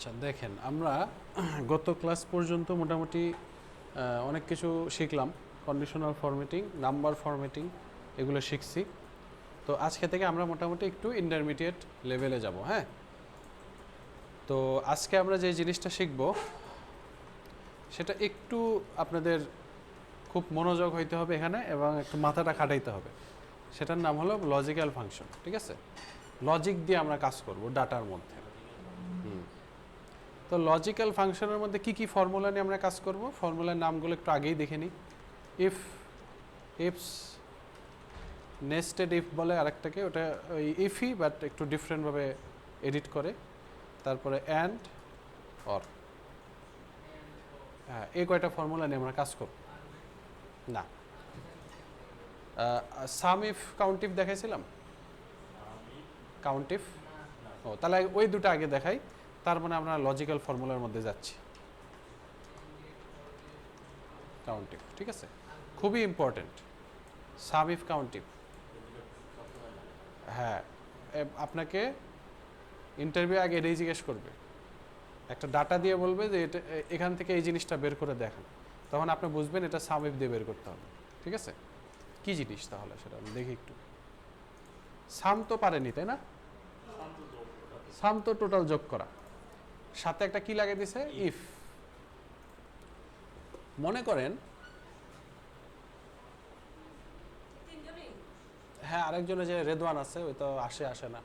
আচ্ছা দেখেন আমরা গত ক্লাস পর্যন্ত মোটামুটি অনেক কিছু শিখলাম। কন্ডিশনাল ফরম্যাটিং, নাম্বার ফরম্যাটিং এগুলো শিখছি। তো আজকে থেকে আমরা মোটামুটি একটু ইন্টারমিডিয়েট লেভেলে যাব। হ্যাঁ, তো আজকে আমরা যে জিনিসটা শিখব সেটা একটু আপনাদের খুব মনোযোগ হইতে হবে এখানে এবং একটু মাথাটা খাটাইতে হবে। সেটার নাম হলো লজিক্যাল ফাংশন। ঠিক আছে, লজিক দিয়ে আমরা কাজ করব ডাটার মধ্যে। তো লজিক্যাল ফাংশনের মধ্যে কি কি ফর্মুলা নিয়ে আমরা কাজ করব, ফর্মুলার নামগুলো একটু আগেই দেখে নিই। ইফ, ইফস, নেস্টেড ইফ বলে আরেকটাকে, ওটা ওই ইফই বাট একটু ডিফারেন্টভাবে এডিট করে। তারপরে অ্যান্ড, অর। হ্যাঁ, এই কয়টা ফর্মুলা নিয়ে আমরা কাজ করব না। সাম ইফ, কাউন্ট ইফ দেখাইছিলাম। কাউন্ট ইফ, ও তাহলে ওই দুটো আগে দেখাই, তার মানে আমরা লজিক্যাল ফর্মুলার মধ্যে যাচ্ছি। কাউন্ট ইফ, ঠিক আছে, খুবই important. Some if, count if. হ্যাঁ, আপনাকে ইন্টারভিউ আগে এটাই জিজ্ঞেস করবে, একটা ডাটা দিয়ে বলবে যে এটা এখান থেকে এই জিনিসটা বের করে দেখান, তখন আপনি বুঝবেন এটা সাম ইফ দিয়ে বের করতে হবে। ঠিক আছে, কি জিনিস তাহলে সেটা আমি দেখি একটু। সাম তো পারেনি, তাই না? সাম তো টোটাল যোগ করা, সাথে একটা কি লাগিয়ে দিছে, ইফ। মনে করেন, হ্যাঁ আরেকজনে যে রেদওয়ান আছে, ওই তো আসে না,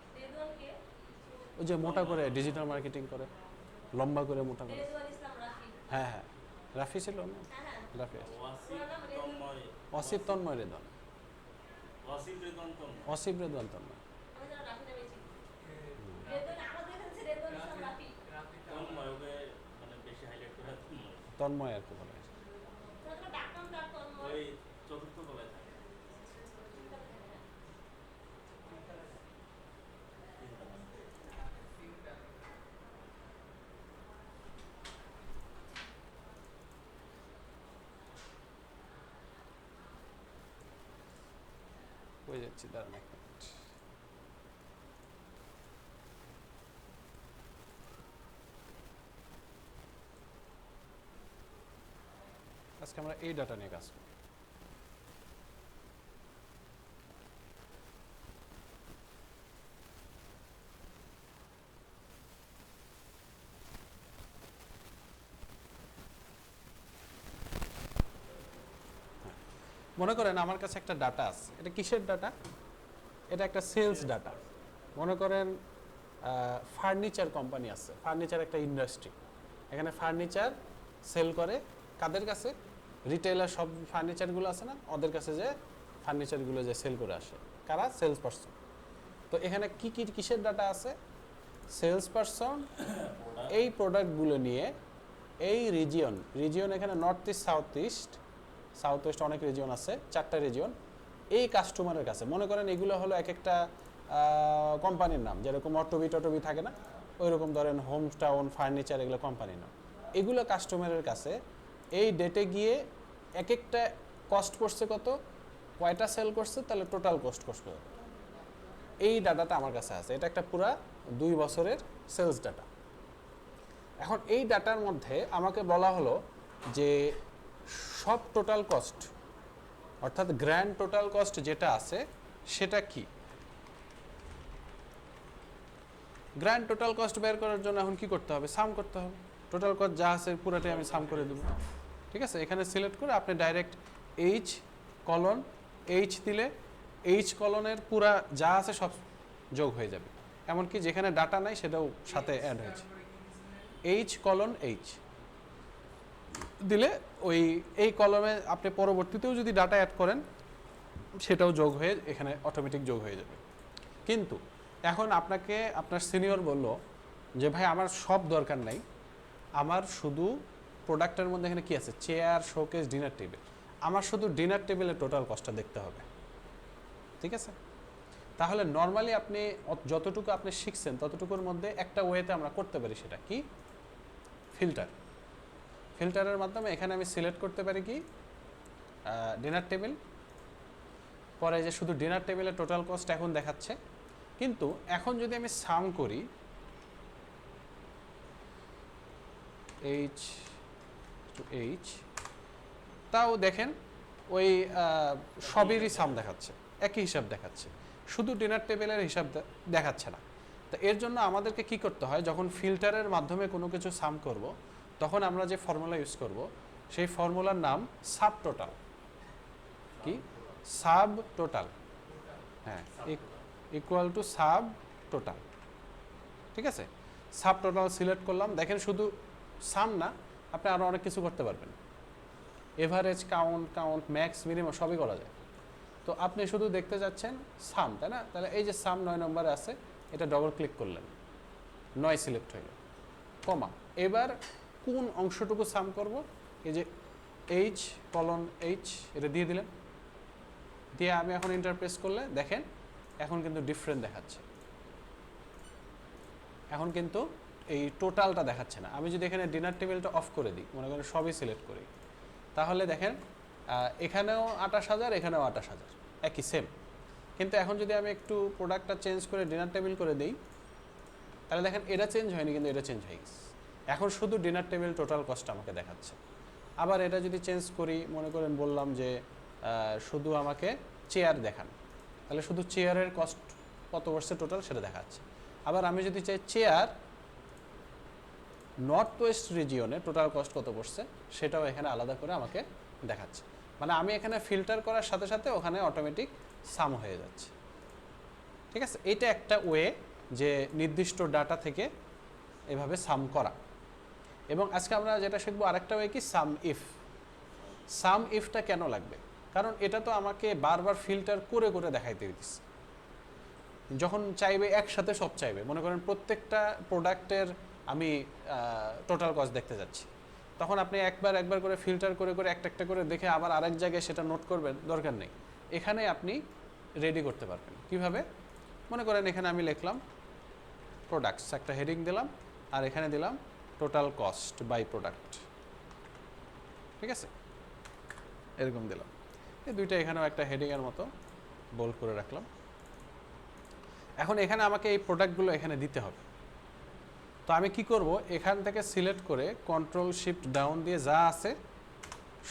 ওই যে মোটা করে ডিজিটাল মার্কেটিং করে, লম্বা করে মোটা করে। হ্যাঁ হ্যাঁ, রাফি ছিল না? রাফি, অসিফ তন্ময় রেদওয়ান, অসিফ রেদওয়ান তন্ময়, তন্ময় আর কি বলা হয়েছে। হয়ে যাচ্ছি, দাঁড়ান এক মিনিট। আজকে আমরা এই ডাটা নিয়ে কাজ করি। মনে করেন আমার কাছে একটা ডাটা আছে, এটা কিসের ডাটা? এটা একটা সেলস ডাটা। মনে করেন ফার্নিচার কোম্পানি আছে, ফার্নিচার একটা ইন্ডাস্ট্রি, এখানে ফার্নিচার সেল করে কাদের কাছে? রিটেলার, সব ফার্নিচারগুলো আছে না, ওদের কাছে যে ফার্নিচারগুলো যে সেল করে আসে, কারা? Sales person. তো এখানে কি কি কিসের ডাটা আছে? সেলস পারসন এই প্রোডাক্টগুলো নিয়ে এই রিজিয়ন এখানে নর্থ ইস্ট, সাউথ ওয়েস্ট অনেক রিজিয়ন আছে, 4টা রিজিয়ন। এই কাস্টমারের কাছে, মনে করেন এগুলো হলো এক একটা কোম্পানির নাম, যেরকম টটবি থাকে না, ওই রকম ধরেন হোম টাউন ফার্নিচার, এগুলো কোম্পানির নাম। এগুলো কাস্টমারের কাছে এই ডেটে গিয়ে এক একটা কস্ট করছে কত, কয়টা সেল করছে, তাহলে টোটাল কস্ট করছে কত, এই ডাটাটা আমার কাছে আছে। এটা একটা পুরা 2 বছরের সেলস ডাটা। এখন এই ডাটার মধ্যে আমাকে বলা হলো যে সব টোটাল কস্ট, অর্থাৎ গ্র্যান্ড টোটাল কস্ট যেটা আছে সেটা কি। গ্র্যান্ড টোটাল কস্ট বের করার জন্য এখন কি করতে হবে? সাম করতে হবে। টোটাল কস্ট যা আছে পুরোটাই আমি সাম করে দেবো। ঠিক আছে, এখানে সিলেক্ট করে আপনি ডাইরেক্ট এইচ কলন, এইচ দিলে এইচ কলনের পুরা যা আছে সব যোগ হয়ে যাবে, এমনকি যেখানে ডাটা নাই সেটাও সাথে অ্যাড হয়েছে। এইচ কলন এইচ দিলে ওই এই কলমে আপনি পরবর্তীতেও যদি ডাটা অ্যাড করেন সেটাও যোগ হয়ে এখানে অটোমেটিক যোগ হয়ে যাবে। কিন্তু এখন আপনাকে আপনার সিনিয়র বলল যে ভাই আমার সব দরকার নাই, আমার শুধু প্রোডাক্টের মধ্যে এখানে কি আছে, চেয়ার, শোকেস, ডিনার টেবিল, আমার শুধু ডিনার টেবিলের টোটাল কস্টটা দেখতে হবে। ঠিক আছে, তাহলে নর্মালি আপনি যতটুকু আপনি শিখছেন ততটুকুর মধ্যে একটা ওয়েতে আমরা করতে পারি, সেটা কি? ফিল্টারের মাধ্যমে এখানে আমি সিলেক্ট করতে পারি কি ডিনার টেবিল, পরে যে শুধু ডিনার টেবিলের টোটাল কস্ট এখন দেখাচ্ছে। কিন্তু এখন যদি আমি সাম করি, এইচ টু এইচ, তাও দেখেন ওই সবেরই সাম দেখাচ্ছে, একই হিসাব দেখাচ্ছে, শুধু ডিনার টেবিলের হিসাব দেখাচ্ছে না। তো এর জন্য আমাদেরকে কি করতে হয়, যখন ফিল্টারের মাধ্যমে কোনো কিছু সাম করব, তখন আমরা যে ফর্মুলা ইউজ করব সেই ফর্মুলার নাম সাব টোটাল। কি? Sub total. হ্যাঁ, ইকুয়াল টু সাব টোটাল। ঠিক আছে, সাব টোটাল সিলেক্ট করলাম। দেখেন শুধু সাম না, আপনি আরও অনেক কিছু করতে পারবেন, এভারেজ, কাউন্ট, ম্যাক্স, মিনিমাম সবই করা যায়। তো আপনি শুধু দেখতে যাচ্ছেন সাম, তাই না? তাহলে এই যে সাম 9 নম্বরে আছে, এটা ডবল ক্লিক করলেন, 9 সিলেক্ট হইল, কমা। এবার কোন অংশটুকু সাম করব, এই যে এইচ কলন এইচ, এটা দিয়ে দিলেন, দিয়ে আমি এখন ইন্টারপ্রেস করলে দেখেন এখন কিন্তু ডিফারেন্ট দেখাচ্ছে, এখন কিন্তু এই টোটালটা দেখাচ্ছে না। আমি যদি এখানে ডিনার টেবিলটা অফ করে দিই, মনে করেন সবই সিলেক্ট করি, তাহলে দেখেন এখানেও 28,000, এখানেও 28,000, একই সেম। কিন্তু এখন যদি আমি একটু প্রোডাক্টটা চেঞ্জ করে ডিনার টেবিল করে দিই, তাহলে দেখেন এটা চেঞ্জ হয়নি, কিন্তু এটা চেঞ্জ হয়ে গেছে। এখন শুধু ডিনার টেবিল টোটাল কস্ট আমাকে দেখাচ্ছে। আবার এটা যদি চেঞ্জ করি, মনে করেন বললাম যে শুধু আমাকে চেয়ার দেখান, তাহলে শুধু চেয়ারের কস্ট কত পড়ছে টোটাল সেটা দেখাচ্ছে। আবার আমি যদি চাই চেয়ার নর্থ ওয়েস্ট রিজিয়নে টোটাল কস্ট কত পড়ছে, সেটাও এখানে আলাদা করে আমাকে দেখাচ্ছে। মানে আমি এখানে ফিল্টার করার সাথে সাথে ওখানে অটোমেটিক সাম হয়ে যাচ্ছে। ঠিক আছে, এটা একটা ওয়ে যে নির্দিষ্ট ডাটা থেকে এভাবে সাম করা। এবং আজকে আমরা যেটা শিখবো আরেকটা ওয়ে কি, সাম ইফ। সাম ইফটা কেন লাগবে? কারণ এটা তো আমাকে বারবার ফিল্টার করে করে দেখাইতে দিচ্ছে। যখন চাইবে একসাথে সব চাইবে, মনে করেন প্রত্যেকটা প্রোডাক্টের আমি টোটাল কস্ট দেখতে যাচ্ছি, তখন আপনি একবার করে ফিল্টার করে করে একটা একটা করে দেখে আবার আরেক জায়গায় সেটা নোট করবেন, দরকার নেই। এখানে আপনি রেডি করতে পারবেন। কিভাবে? মনে করেন এখানে আমি লিখলাম প্রোডাক্টস, একটা হেডিং দিলাম, আর এখানে দিলাম টোটাল কস্ট বাই প্রোডাক্ট। ঠিক আছে, এরকম দিলাম। এই দুইটা এখানেও একটা হেডিংয়ের মতো বোল্ড করে রাখলাম। এখন এখানে আমাকে এই প্রোডাক্টগুলো এখানে দিতে হবে। তো আমি কি করব, এখান থেকে সিলেক্ট করে কন্ট্রোল শিফট ডাউন দিয়ে যা আছে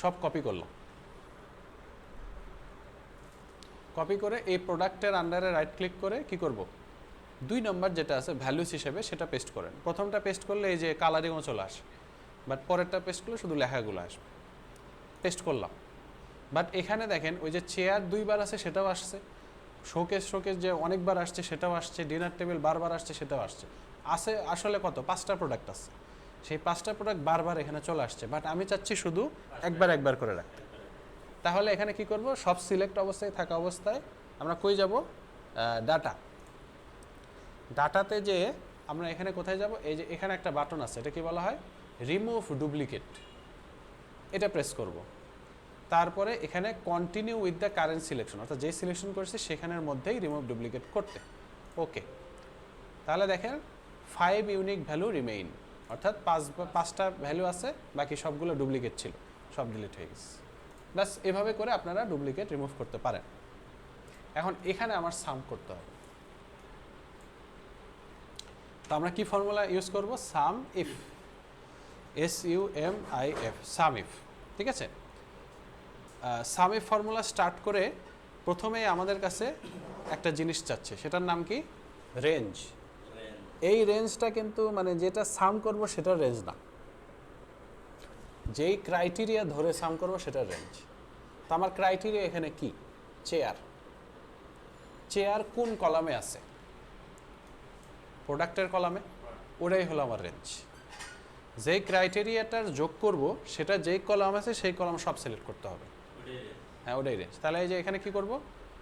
সব কপি করলাম। কপি করে এই প্রোডাক্টের আন্ডারে রাইট ক্লিক করে কি করব, 2 নম্বর যেটা আছে ভ্যালুস হিসেবে সেটা পেস্ট করেন। প্রথমটা পেস্ট করলে এই যে কালারিংও চলে আসে, বাট পরেরটা পেস্ট করলে শুধু লেখাগুলো আসবে। পেস্ট করলাম, বাট এখানে দেখেন ওই যে চেয়ার 2 বার আছে সেটাও আসছে, শোকেস যে অনেকবার আসছে সেটাও আসছে, ডিনার টেবিল বারবার আসছে সেটাও আসছে। আসলে কত, 5টা প্রোডাক্ট আছে, সেই 5টা প্রোডাক্ট বারবার এখানে চলে আসছে, বাট আমি চাচ্ছি শুধু একবার করে রাখতে। তাহলে এখানে কি করব, সব সিলেক্ট অবস্থায় থাকা অবস্থায় আমরা কই যাব, ডাটাতে যে আমরা এখানে কোথায় যাব, এই যে এখানে একটা বাটন আছে, এটা কি বলা হয়, রিমুভ ডুপ্লিকেট। এটা প্রেস করব। তারপরে এখানে continue with the current selection, অর্থাৎ যে সিলেকশন করেছি সেখানের মধ্যেই রিমুভ ডুপ্লিকেট করতে। ওকে, তাহলে দেখেন 5 ইউনিক ভ্যালু রিমেইন, অর্থাৎ 5টা ভ্যালু আছে, বাকি সবগুলো ডুপ্লিকেট ছিল, সব ডিলিট হয়ে গেছে। ব্যাস, এভাবে করে আপনারা ডুপ্লিকেট রিমুভ করতে পারেন। এখন এখানে আমার সাম করতে হবে। তো আমরা কি ফর্মুলা ইউজ করব, সাম ইফ, SUMIF, সাম ইফ। ঠিক আছে, সাম ইফ ফর্মুলা স্টার্ট করে প্রথমেই আমাদের কাছে একটা জিনিস চাচ্ছে, সেটার নাম কি, রেঞ্জ। এই রেঞ্জটা কিন্তু মানে যেটা সাম করব সেটার রেঞ্জ না, যেই ক্রাইটেরিয়া ধরে সাম করব সেটার রেঞ্জ। তো আমার ক্রাইটেরিয়া এখানে কি, চেয়ার কোন কলামে আছে, প্রোডাক্টের কলামে, ওটাই হলো আমার রেঞ্জ। যেই ক্রাইটেরিয়াটার যোগ করব সেটা যেই কলাম আছে সেই কলাম সব সিলেক্ট করতে হবে। হ্যাঁ, ওটাই রেঞ্জ। তাহলে এই যে এখানে কি করব,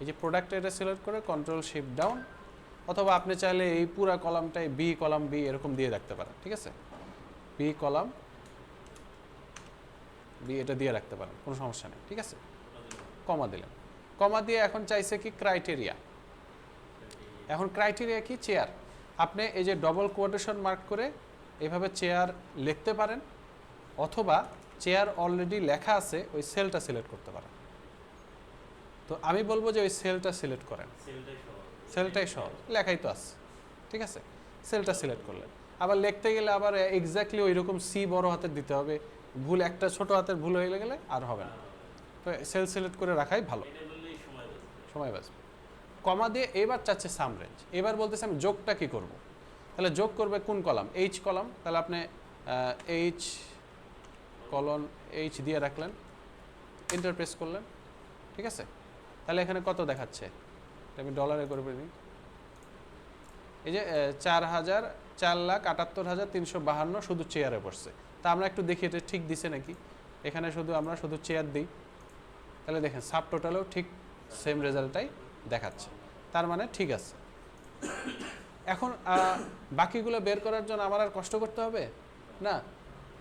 এই যে প্রোডাক্টটা এটা সিলেক্ট করে কন্ট্রোল শিফট ডাউন, অথবা আপনি চাইলে এই পুরা কলামটাই কলাম বি এরকম দিয়ে রাখতে পারেন। ঠিক আছে, কলাম বি এটা দিয়ে রাখতে পারেন, কোনো সমস্যা নেই। ঠিক আছে, কমা দিলেন, কমা দিয়ে এখন চাইছে কি, ক্রাইটেরিয়া। এখন ক্রাইটেরিয়া কি, চেয়ার। আপনি এই যে ডবল কোটেশন মার্ক করে এভাবে চেয়ার লিখতে পারেন, অথবা চেয়ার অলরেডি লেখা আছে ওই সেলটা সিলেক্ট করতে পারেন। তো আমি বলবো যে ওই সেলটা সিলেক্ট করেন, সেলটাই সহজ, লেখাই তো আছে। ঠিক আছে, সেলটা সিলেক্ট করলেন, আবার লিখতে গেলে আবার এক্স্যাক্টলি ওই রকম সি বড় হাতের দিতে হবে, ভুল একটা ছোট হাতের ভুল হয়ে গেলে আর হবে না। তো সেল সিলেক্ট করে রাখাই ভালো, সময় বাঁচবে। কমা দিয়ে এবার চাচ্ছে সাম রেঞ্জ। এবার বলতেছে আমি যোগটা কি করব, তাহলে যোগ করবে কোন কলাম, এইচ কলাম, তাহলে আপনি এইচ কলন এইচ দিয়ে রাখলেন, এন্টার প্রেস করলেন, ঠিক আছে। তাহলে এখানে কত দেখাচ্ছে, আমি ডলারে করে দিই, এই যে 4,78,352 শুধু চেয়ারে পড়ছে। তা আমরা একটু দেখি এটা ঠিক দিছে নাকি, এখানে শুধু আমরা শুধু চেয়ার দিই, তাহলে দেখেন সাব টোটালেও ঠিক সেম রেজাল্টটাই দেখাচ্ছে, তার মানে ঠিক আছে। এখন বাকিগুলো বের করার জন্য আমার আর কষ্ট করতে হবে না,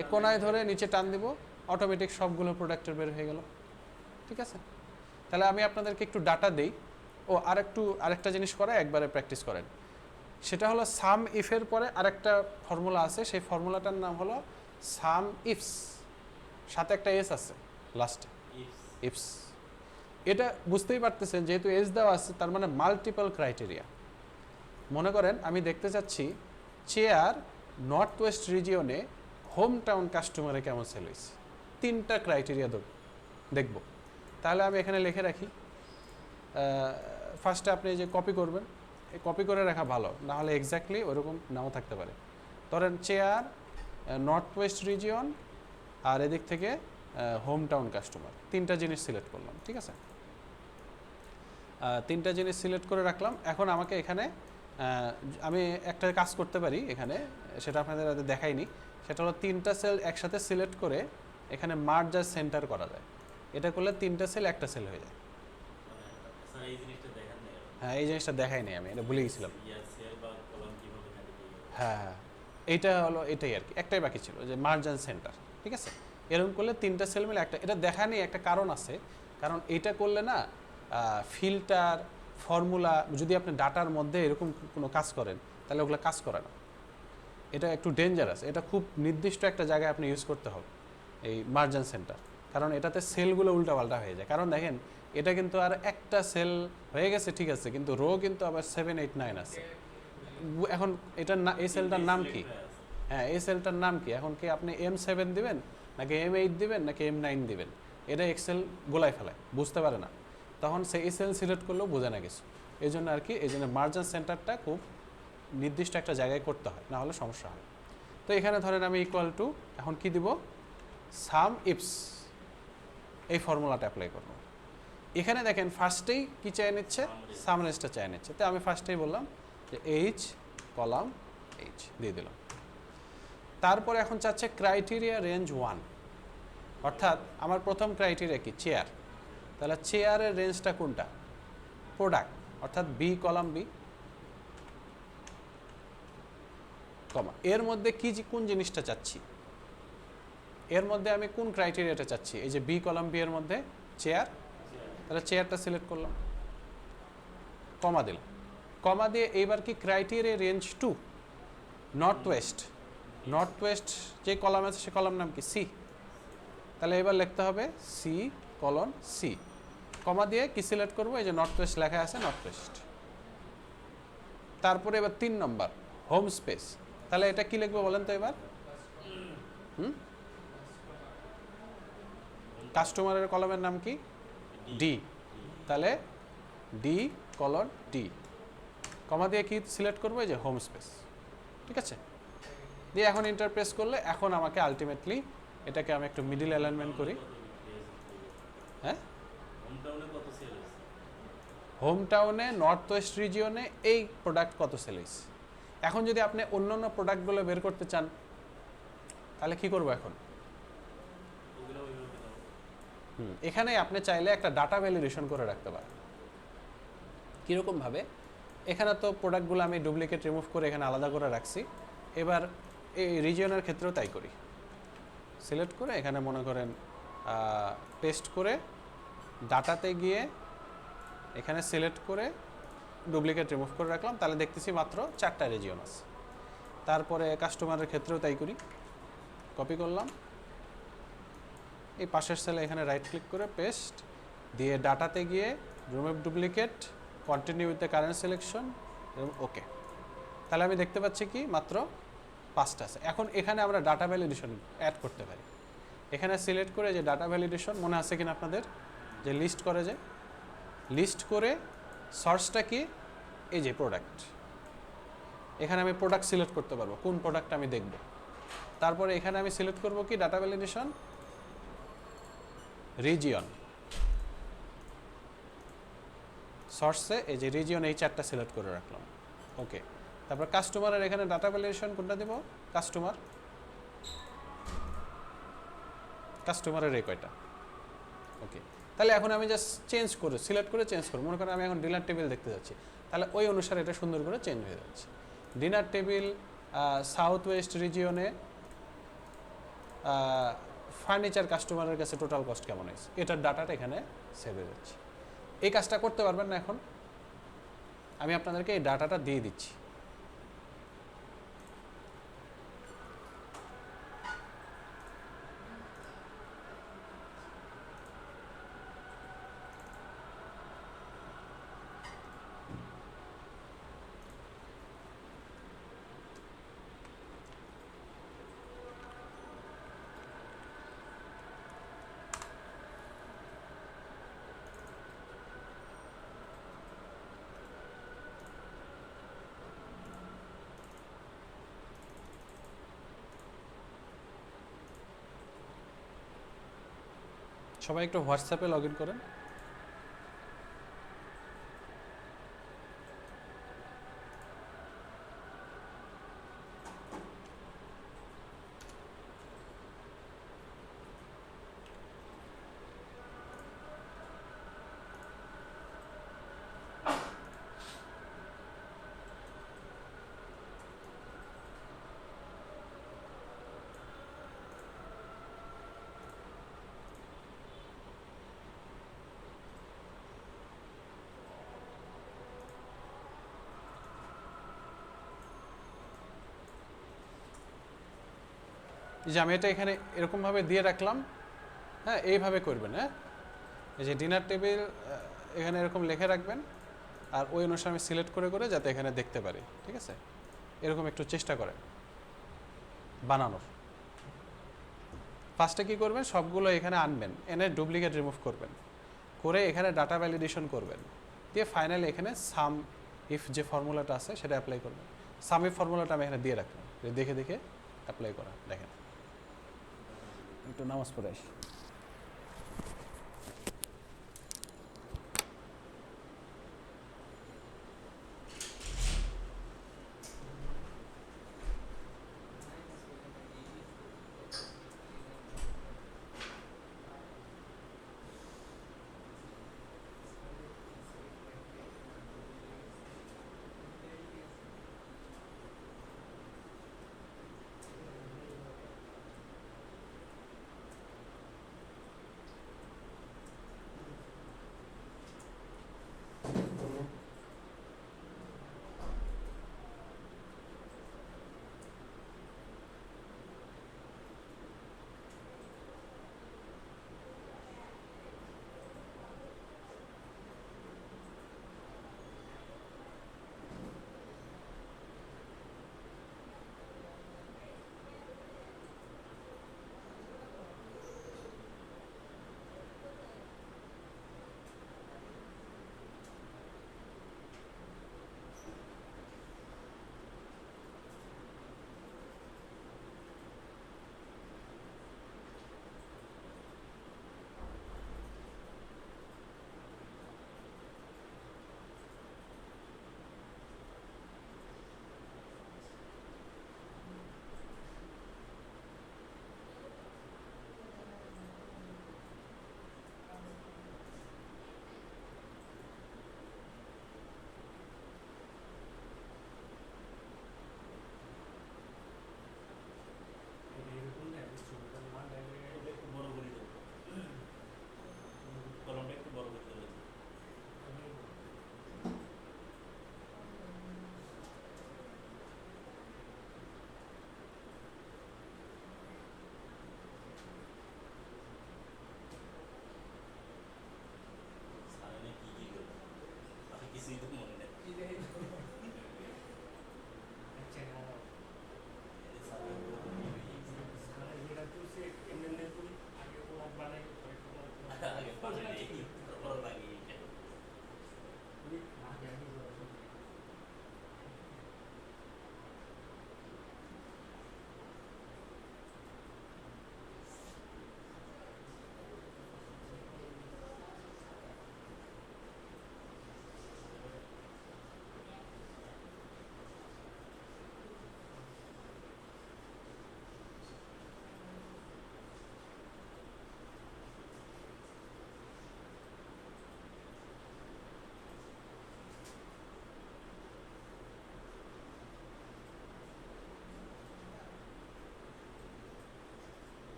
এ কোনায় ধরে নিচে টান দিব, অটোমেটিক সবগুলো প্রোডাক্টের বের হয়ে গেল, ঠিক আছে। তাহলে আমি আপনাদেরকে একটু ডাটা দিই, ও আরেকটা জিনিস করে একবারে প্র্যাকটিস করেন, সেটা হলো সাম ইফের পরে আরেকটা ফর্মুলা আছে, সেই ফর্মুলাটার নাম হলো সাম ইফস, সাথে একটা এস আছে লাস্টে, ইফস। এটা বুঝতেই পারতেছেন যেহেতু এস দেওয়া আছে, তার মানে মাল্টিপল ক্রাইটেরিয়া। মনে করেন আমি দেখতে চাচ্ছি চেয়ার নর্থ ওয়েস্ট রিজিয়নে হোম টাউন কাস্টমারে কেমন সেল হয়েছে, 3টা ক্রাইটেরিয়া দেখব। তাহলে আমি এখানে লিখে রাখি, ফার্স্টে আপনি যে কপি করবেন, কপি করে রাখা ভালো, না হলে এক্স্যাক্টলি ওরকম নাও থাকতে পারে। ধরেন চেয়ার নর্থ ওয়েস্ট রিজিয়ন আর এদিক থেকে হোম টাউন কাস্টমার, 3টা জিনিস সিলেক্ট করলাম, ঠিক আছে। 3টা জিনিস সিলেক্ট করে রাখলাম। এখন আমাকে এখানে আমি একটা কাজ করতে পারি এখানে, সেটা আপনাদের দেখাইনি, সেটা হলো 3টা সেল একসাথে সিলেক্ট করে এখানে মার্জ আর সেন্টার করা যায়। এটা করলে 3টা সেল একটা সেল হয়ে যায়। হ্যাঁ, এই জিনিসটা দেখাই নাই আমি, এটা ভুলে গেছিলাম। হ্যাঁ, এইটা হলো এটাই আর কি, একটাই বাকি ছিল যে মার্জ অ্যান্ড সেন্টার, ঠিক আছে। এরকম করলে 3টা সেল মিলে একটা, এটা দেখা নেই একটা কারণ আছে, কারণ এটা করলে না ফিল্টার ফর্মুলা যদি আপনি ডাটার মধ্যে এরকম কোনো কাজ করেন তাহলে ওগুলো কাজ করে না, এটা একটু ডেঞ্জারাস। এটা খুব নির্দিষ্ট একটা জায়গায় আপনি ইউজ করতে হবে এই মার্জ অ্যান্ড সেন্টার, কারণ এটাতে সেলগুলো উল্টাপাল্টা হয়ে যায়। কারণ দেখেন এটা কিন্তু আর একটা সেল হয়ে গেছে, ঠিক আছে, কিন্তু রো কিন্তু আবার 7, 8, 9 আছে। এখন এটার না, এই সেলটার নাম কি, হ্যাঁ এই সেলটার নাম কি, এখন কি আপনি M7 দিবেন নাকি M8 দিবেন নাকি M9 দিবেন, এটা এক্সেল গোলায় ফেলায়, বুঝতে পারে না, তখন সেই সেল সিলেক্ট করলেও বোঝে না কিছু। এই জন্য আর কি, এই জন্য মার্জিন সেন্টারটা খুব নির্দিষ্ট একটা জায়গায় করতে হয়, না হলে সমস্যা হয়। তো এখানে ধরেন আমি ইকুয়াল টু, এখন কি দিব, সাম ইফস, এই ফর্মুলাটা অ্যাপ্লাই করব। এখানে দেখেন ফার্স্টেই কি চাই নিচ্ছে, সাম রেঞ্জটা চাই নিচ্ছে, তো আমি ফার্স্টেই বললাম যে এইচ কলাম এইচ দিয়ে দিলাম। তারপরে এখন চাচ্ছে ক্রাইটেরিয়া রেঞ্জ 1, অর্থাৎ আমার প্রথম ক্রাইটেরিয়া কি, চেয়ার, তাহলে চেয়ারের রেঞ্জটা কোনটা, প্রোডাক্ট, অর্থাৎ বি কলাম বি, কমা এর মধ্যে কি কোন জিনিসটা চাচ্ছি, এর মধ্যে আমি কোন ক্রাইটেরিয়াটা চাচ্ছি, এই যে বি কলাম বি এর মধ্যে চেয়ার, তাহলে চেয়ারটা সিলেক্ট করলাম, কমা দিলাম। কমা দিয়ে এইবার কি criteria range 2 north West, north West যে কলাম আছে সে কলাম নাম কি, সি, তাহলে এবার লিখতে হবে সি কলন সি, কমা দিয়ে কি সিলেক্ট করবো, এই যে নর্থ ওয়েস্ট লেখা আছে নর্থ ওয়েস্ট। তারপরে এবার 3 নম্বর হোম স্পেস, তাহলে এটা কি লিখবো বলেন তো এবার, কাস্টমারের কলমের নাম কি, ডি, তাহলে ডি কলন ডি, কমা দিয়ে কি সিলেক্ট করবো, এই যে হোম স্পেস, ঠিক আছে। দিয়ে এখন এন্টার প্রেস করলে এখন আমাকে আলটিমেটলি এটাকে আমি একটু মিডল অ্যালাইনমেন্ট করি, হ্যাঁ হোম টাউনে নর্থ ওয়েস্ট রিজিয়নে এই প্রোডাক্ট কত সেল হয়েছে। এখন যদি আপনি অন্য অন্য প্রোডাক্টগুলো বের করতে চান তাহলে কি করবো, এখন এখানে আপনি চাইলে একটা ডাটা ভ্যালিডেশন করে রাখতে পারেন। কীরকমভাবে, এখানে তো প্রোডাক্টগুলো আমি ডুপ্লিকেট রিমুভ করে এখানে আলাদা করে রাখছি, এবার এই রিজিয়নের ক্ষেত্রেও তাই করি, সিলেক্ট করে এখানে মনে করেন পেস্ট করে ডাটাতে গিয়ে এখানে সিলেক্ট করে ডুপ্লিকেট রিমুভ করে রাখলাম, তাহলে দেখতেছি মাত্র 4টা রিজিয়ন আছে। তারপরে কাস্টমারের ক্ষেত্রেও তাই করি, কপি করলাম, এই পাশের সেলে এখানে রাইট ক্লিক করে পেস্ট দিয়ে ডাটাতে গিয়ে remove duplicate, continue with the current selection এবং ওকে। তাহলে আমি দেখতে পাচ্ছি কি মাত্র 5টা আছে। এখন এখানে আমরা ডাটা ভ্যালিডেশন অ্যাড করতে পারি। এখানে সিলেক্ট করে যে ডাটা ভ্যালিডেশন মনে আছে কিনা আপনাদের, যে লিস্ট করে, যে লিস্ট করে সোর্সটা কি, এই যে প্রোডাক্ট, এখানে আমি প্রোডাক্ট সিলেক্ট করতে পারবো কোন প্রোডাক্ট আমি দেখব। তারপরে এখানে আমি সিলেক্ট করব কি ডাটা ভ্যালিডেশন রিজিয়ন, সোর্সে এই যে রিজিয়ন এই 4টা সিলেক্ট করে রাখলাম। ওকে, তারপর কাস্টমারের এখানে ডাটা ভ্যালিডেশন কোনটা দেব, কাস্টমারের এই কয়টা। ওকে, তাহলে এখন আমি জাস্ট চেঞ্জ করে সিলেক্ট করে চেঞ্জ করব। মনে করেন আমি এখন ডিনার টেবিল দেখতে যাচ্ছি, তাহলে ওই অনুসারে এটা সুন্দর করে চেঞ্জ হয়ে যাচ্ছে। ডিনার টেবিল সাউথ ওয়েস্ট রিজিয়নে ফার্নিচার কাস্টমারের কাছে টোটাল কস্ট কেমন হয়েছে, এটার ডাটাটা এখানে সেভ হয়ে যাচ্ছে। এই কাজটা করতে পারবেন না, এখন আমি আপনাদেরকে এই ডাটাটা দিয়ে দিচ্ছি। সবাই একটু হোয়াটসঅ্যাপে লগ ইন করেন। যে আমি এটা এখানে এরকমভাবে দিয়ে রাখলাম, হ্যাঁ এইভাবে করবেন। হ্যাঁ, এই যে ডিনার টেবিল এখানে এরকম লিখে রাখবেন, আর ওই অনুসারে আমি সিলেক্ট করে করে যাতে এখানে দেখতে পারি। ঠিক আছে, এরকম একটু চেষ্টা করেন বানানোর। ফার্স্টে কী করবেন, সবগুলো এখানে আনবেন, এনে ডুপ্লিকেট রিমুভ করবেন, করে এখানে ডাটা ভ্যালিডেশন করবেন, দিয়ে ফাইনালি এখানে সাম ইফ যে ফর্মুলাটা আছে সেটা অ্যাপ্লাই করবেন। সাম ইফ ফর্মুলাটা আমি এখানে দিয়ে রাখলাম, দেখে দেখে অ্যাপ্লাই করা। দেখেন, একটু নামাজ পড়ে আসি।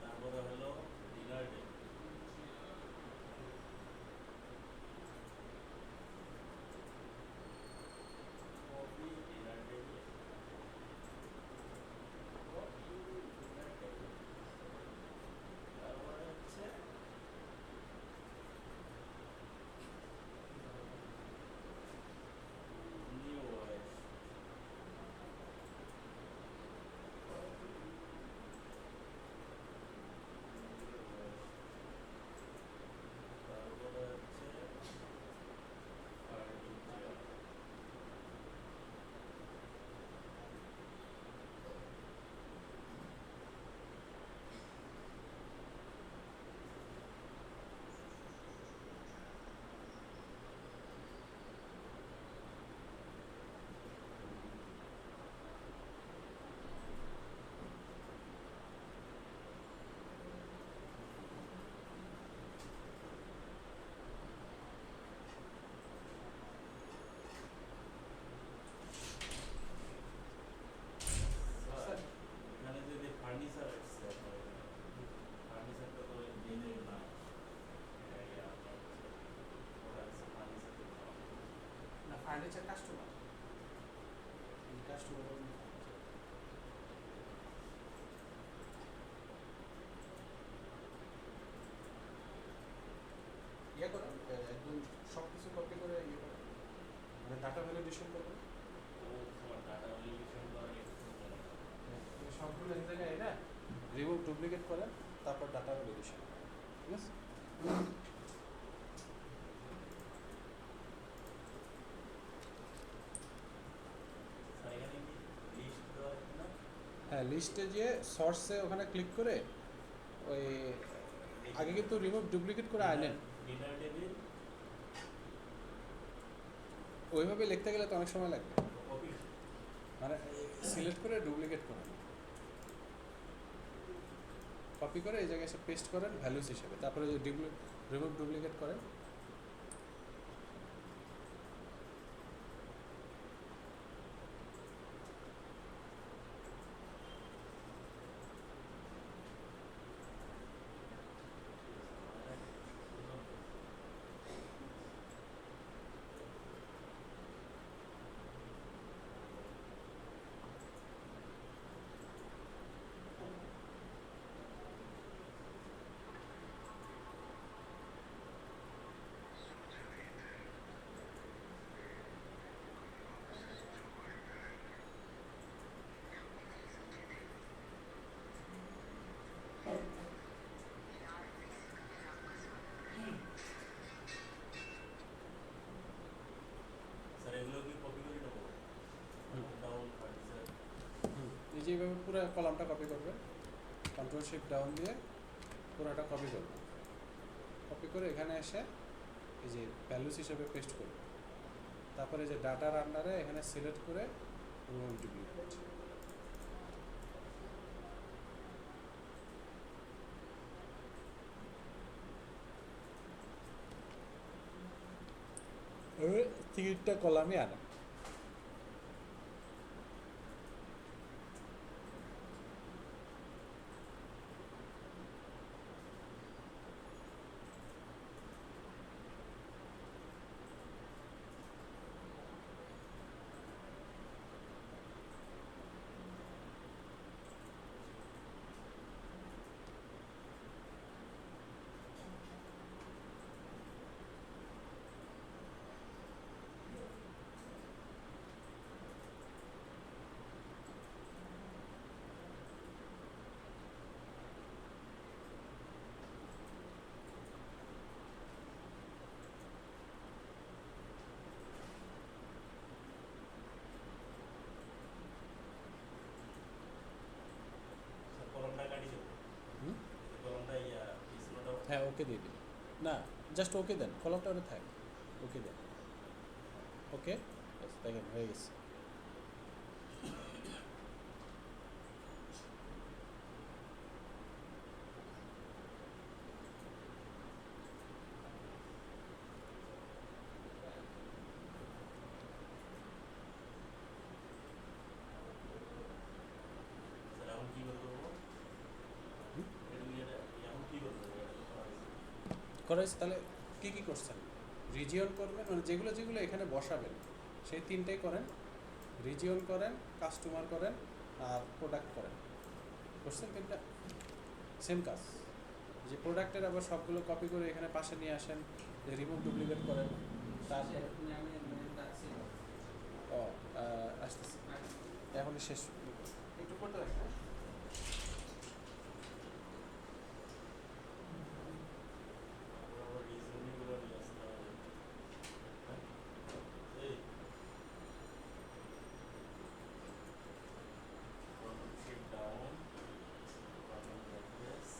তারপরে হলো dinner day, coffee dinner table, coffee dinner table, তারপরে হচ্ছে new wife, coffee new wife, তারপরে হচ্ছে ফার্নিচার, স্যার এখানে যদি ফার্নিচার আসছে আপনার এখানে, ফার্নিচারটা তো দিনের না, আপনার হচ্ছে ওরা হচ্ছে ফার্নিচার দিতে হবে। না, ফার্নিচার কাস্টমার ইয়ে করো, একদম সব কিছু কপি করে ইয়ে করো, মানে ডাটা ভ্যালিডেশন করবে। ও তোমার ডাটা ভ্যালিডেশন করা একটু সবগুলো এক জায়গায় এটা রিমুভ ডুপ্লিকেট করে তারপর ডাটা ভ্যালিডেশন, ঠিক আছে? স্যার এখানে কি লিস্ট দেওয়া আছে না? হ্যাঁ, লিস্টে গিয়ে সোর্সে ওখানে ক্লিক করে ওই আগে কিন্তু রিমুভ ডুপ্লিকেট করে আনেন, ডিনার টেবিল, ওইভাবে লিখতে গেলে তো অনেক সময় লাগবে, কপি, মানে সিলেক্ট করে ডুপ্লিকেট করেন, কপি করে এই জায়গায় এসে পেস্ট করেন ভ্যালুস হিসেবে, তারপরে যে রিমুভ ডুপ্লিকেট করেন। স্যার এগুলো কি কপি করে নেবো? ডাউন ফার্নিচার, এই যে এইভাবে পুরো কলামটা কপি করবে, কন্ট্রোল শিফট ডাউন দিয়ে পুরোটা কপি করবে, কপি করে এখানে এসে এই যে ভ্যালুস হিসেবে পেস্ট করবে, তারপরে যে ডাটার আন্ডারে এখানে সিলেক্ট করে রিমুভ ডুপ্লিকেট, তিনটা কলামই আনা। স্যার কলমটা কাটি দেবো, হুম? কলমটা পিছনটা হ্যাঁ, ওকে দিয়ে দিন, না জাস্ট ওকে দেন, কলামটা ওটা থাক, ওকে দেন। ওকে, দেখেন হয়ে গেছে। স্যার এখন কী করবো? হুম? এখন কী করবো? এটা তো করা হয়েছে। করেছে, তাহলে কি কি করছেন? রিজিয়ন করবেন, মানে যেগুলো যেগুলো এখানে বসাবেন সেই তিনটেই করেন। রিজিয়ন করেন, কাস্টমার করেন, আর প্রোডাক্ট করেন। করছেন তিনটা? সেম কাজ। যে প্রোডাক্টের আবার সবগুলো কপি করে এখানে পাশে নিয়ে আসেন, রিমুভ ডুপ্লিকেট করেন। তারপর ও আসতেছে, এখনই শেষ, একটু করতে রাখেন। তারপর আবার রিজনিংগুলো নিয়ে আসতে হবে। হ্যাঁ? এই bottom sheet down, bottom like this.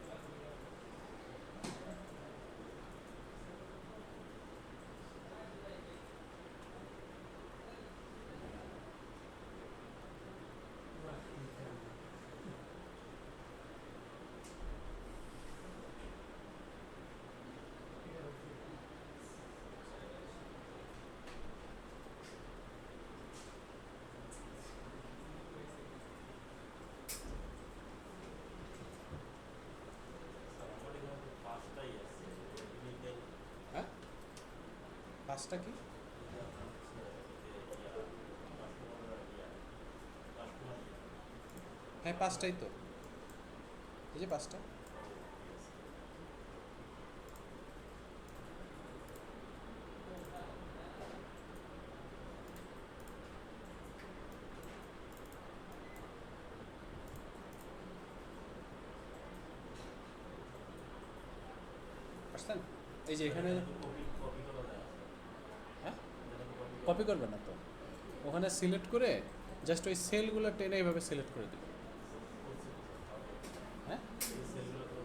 Sir আমার এখানে তো পাঁচটাই আছে। টেকনিক্যাল, হ্যাঁ, পাঁচটা কি? এই যে আপনার হচ্ছে যে কাস্টমার কাস্টমার হ্যাঁ, পাঁচটাই তো, এই যে পাঁচটা। আসছেন? এই যে এখানে, কপি কপি করা যায়। হ্যাঁ, এটা তো কপি কপি করবেন না তো, ওখানে সিলেক্ট করে জাস্ট ওই সেলগুলো টেনে এইভাবে সিলেক্ট করে দিবেন। হ্যাঁ, এই সেলগুলো তো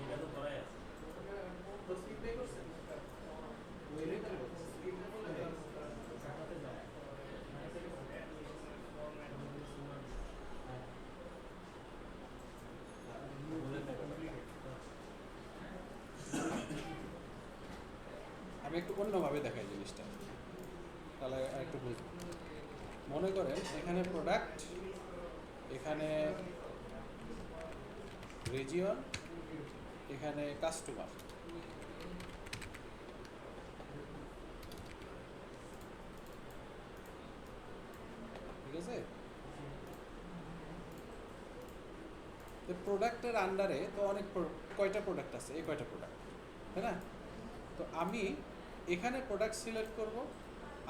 এটা তো করাই আছে। আমি একটু অন্যভাবে দেখাই জিনিসটা, তাহলে একটু বুঝবো। মনে করেন এখানে প্রোডাক্ট, এখানে রিজিয়ন, এখানে কাস্টমার, ঠিক আছে? তো প্রোডাক্টের আন্ডারে তো অনেক কয়টা প্রোডাক্ট আছে, এই কয়টা প্রোডাক্ট, তাই না? তো আমি এখানে প্রোডাক্ট সিলেক্ট করব,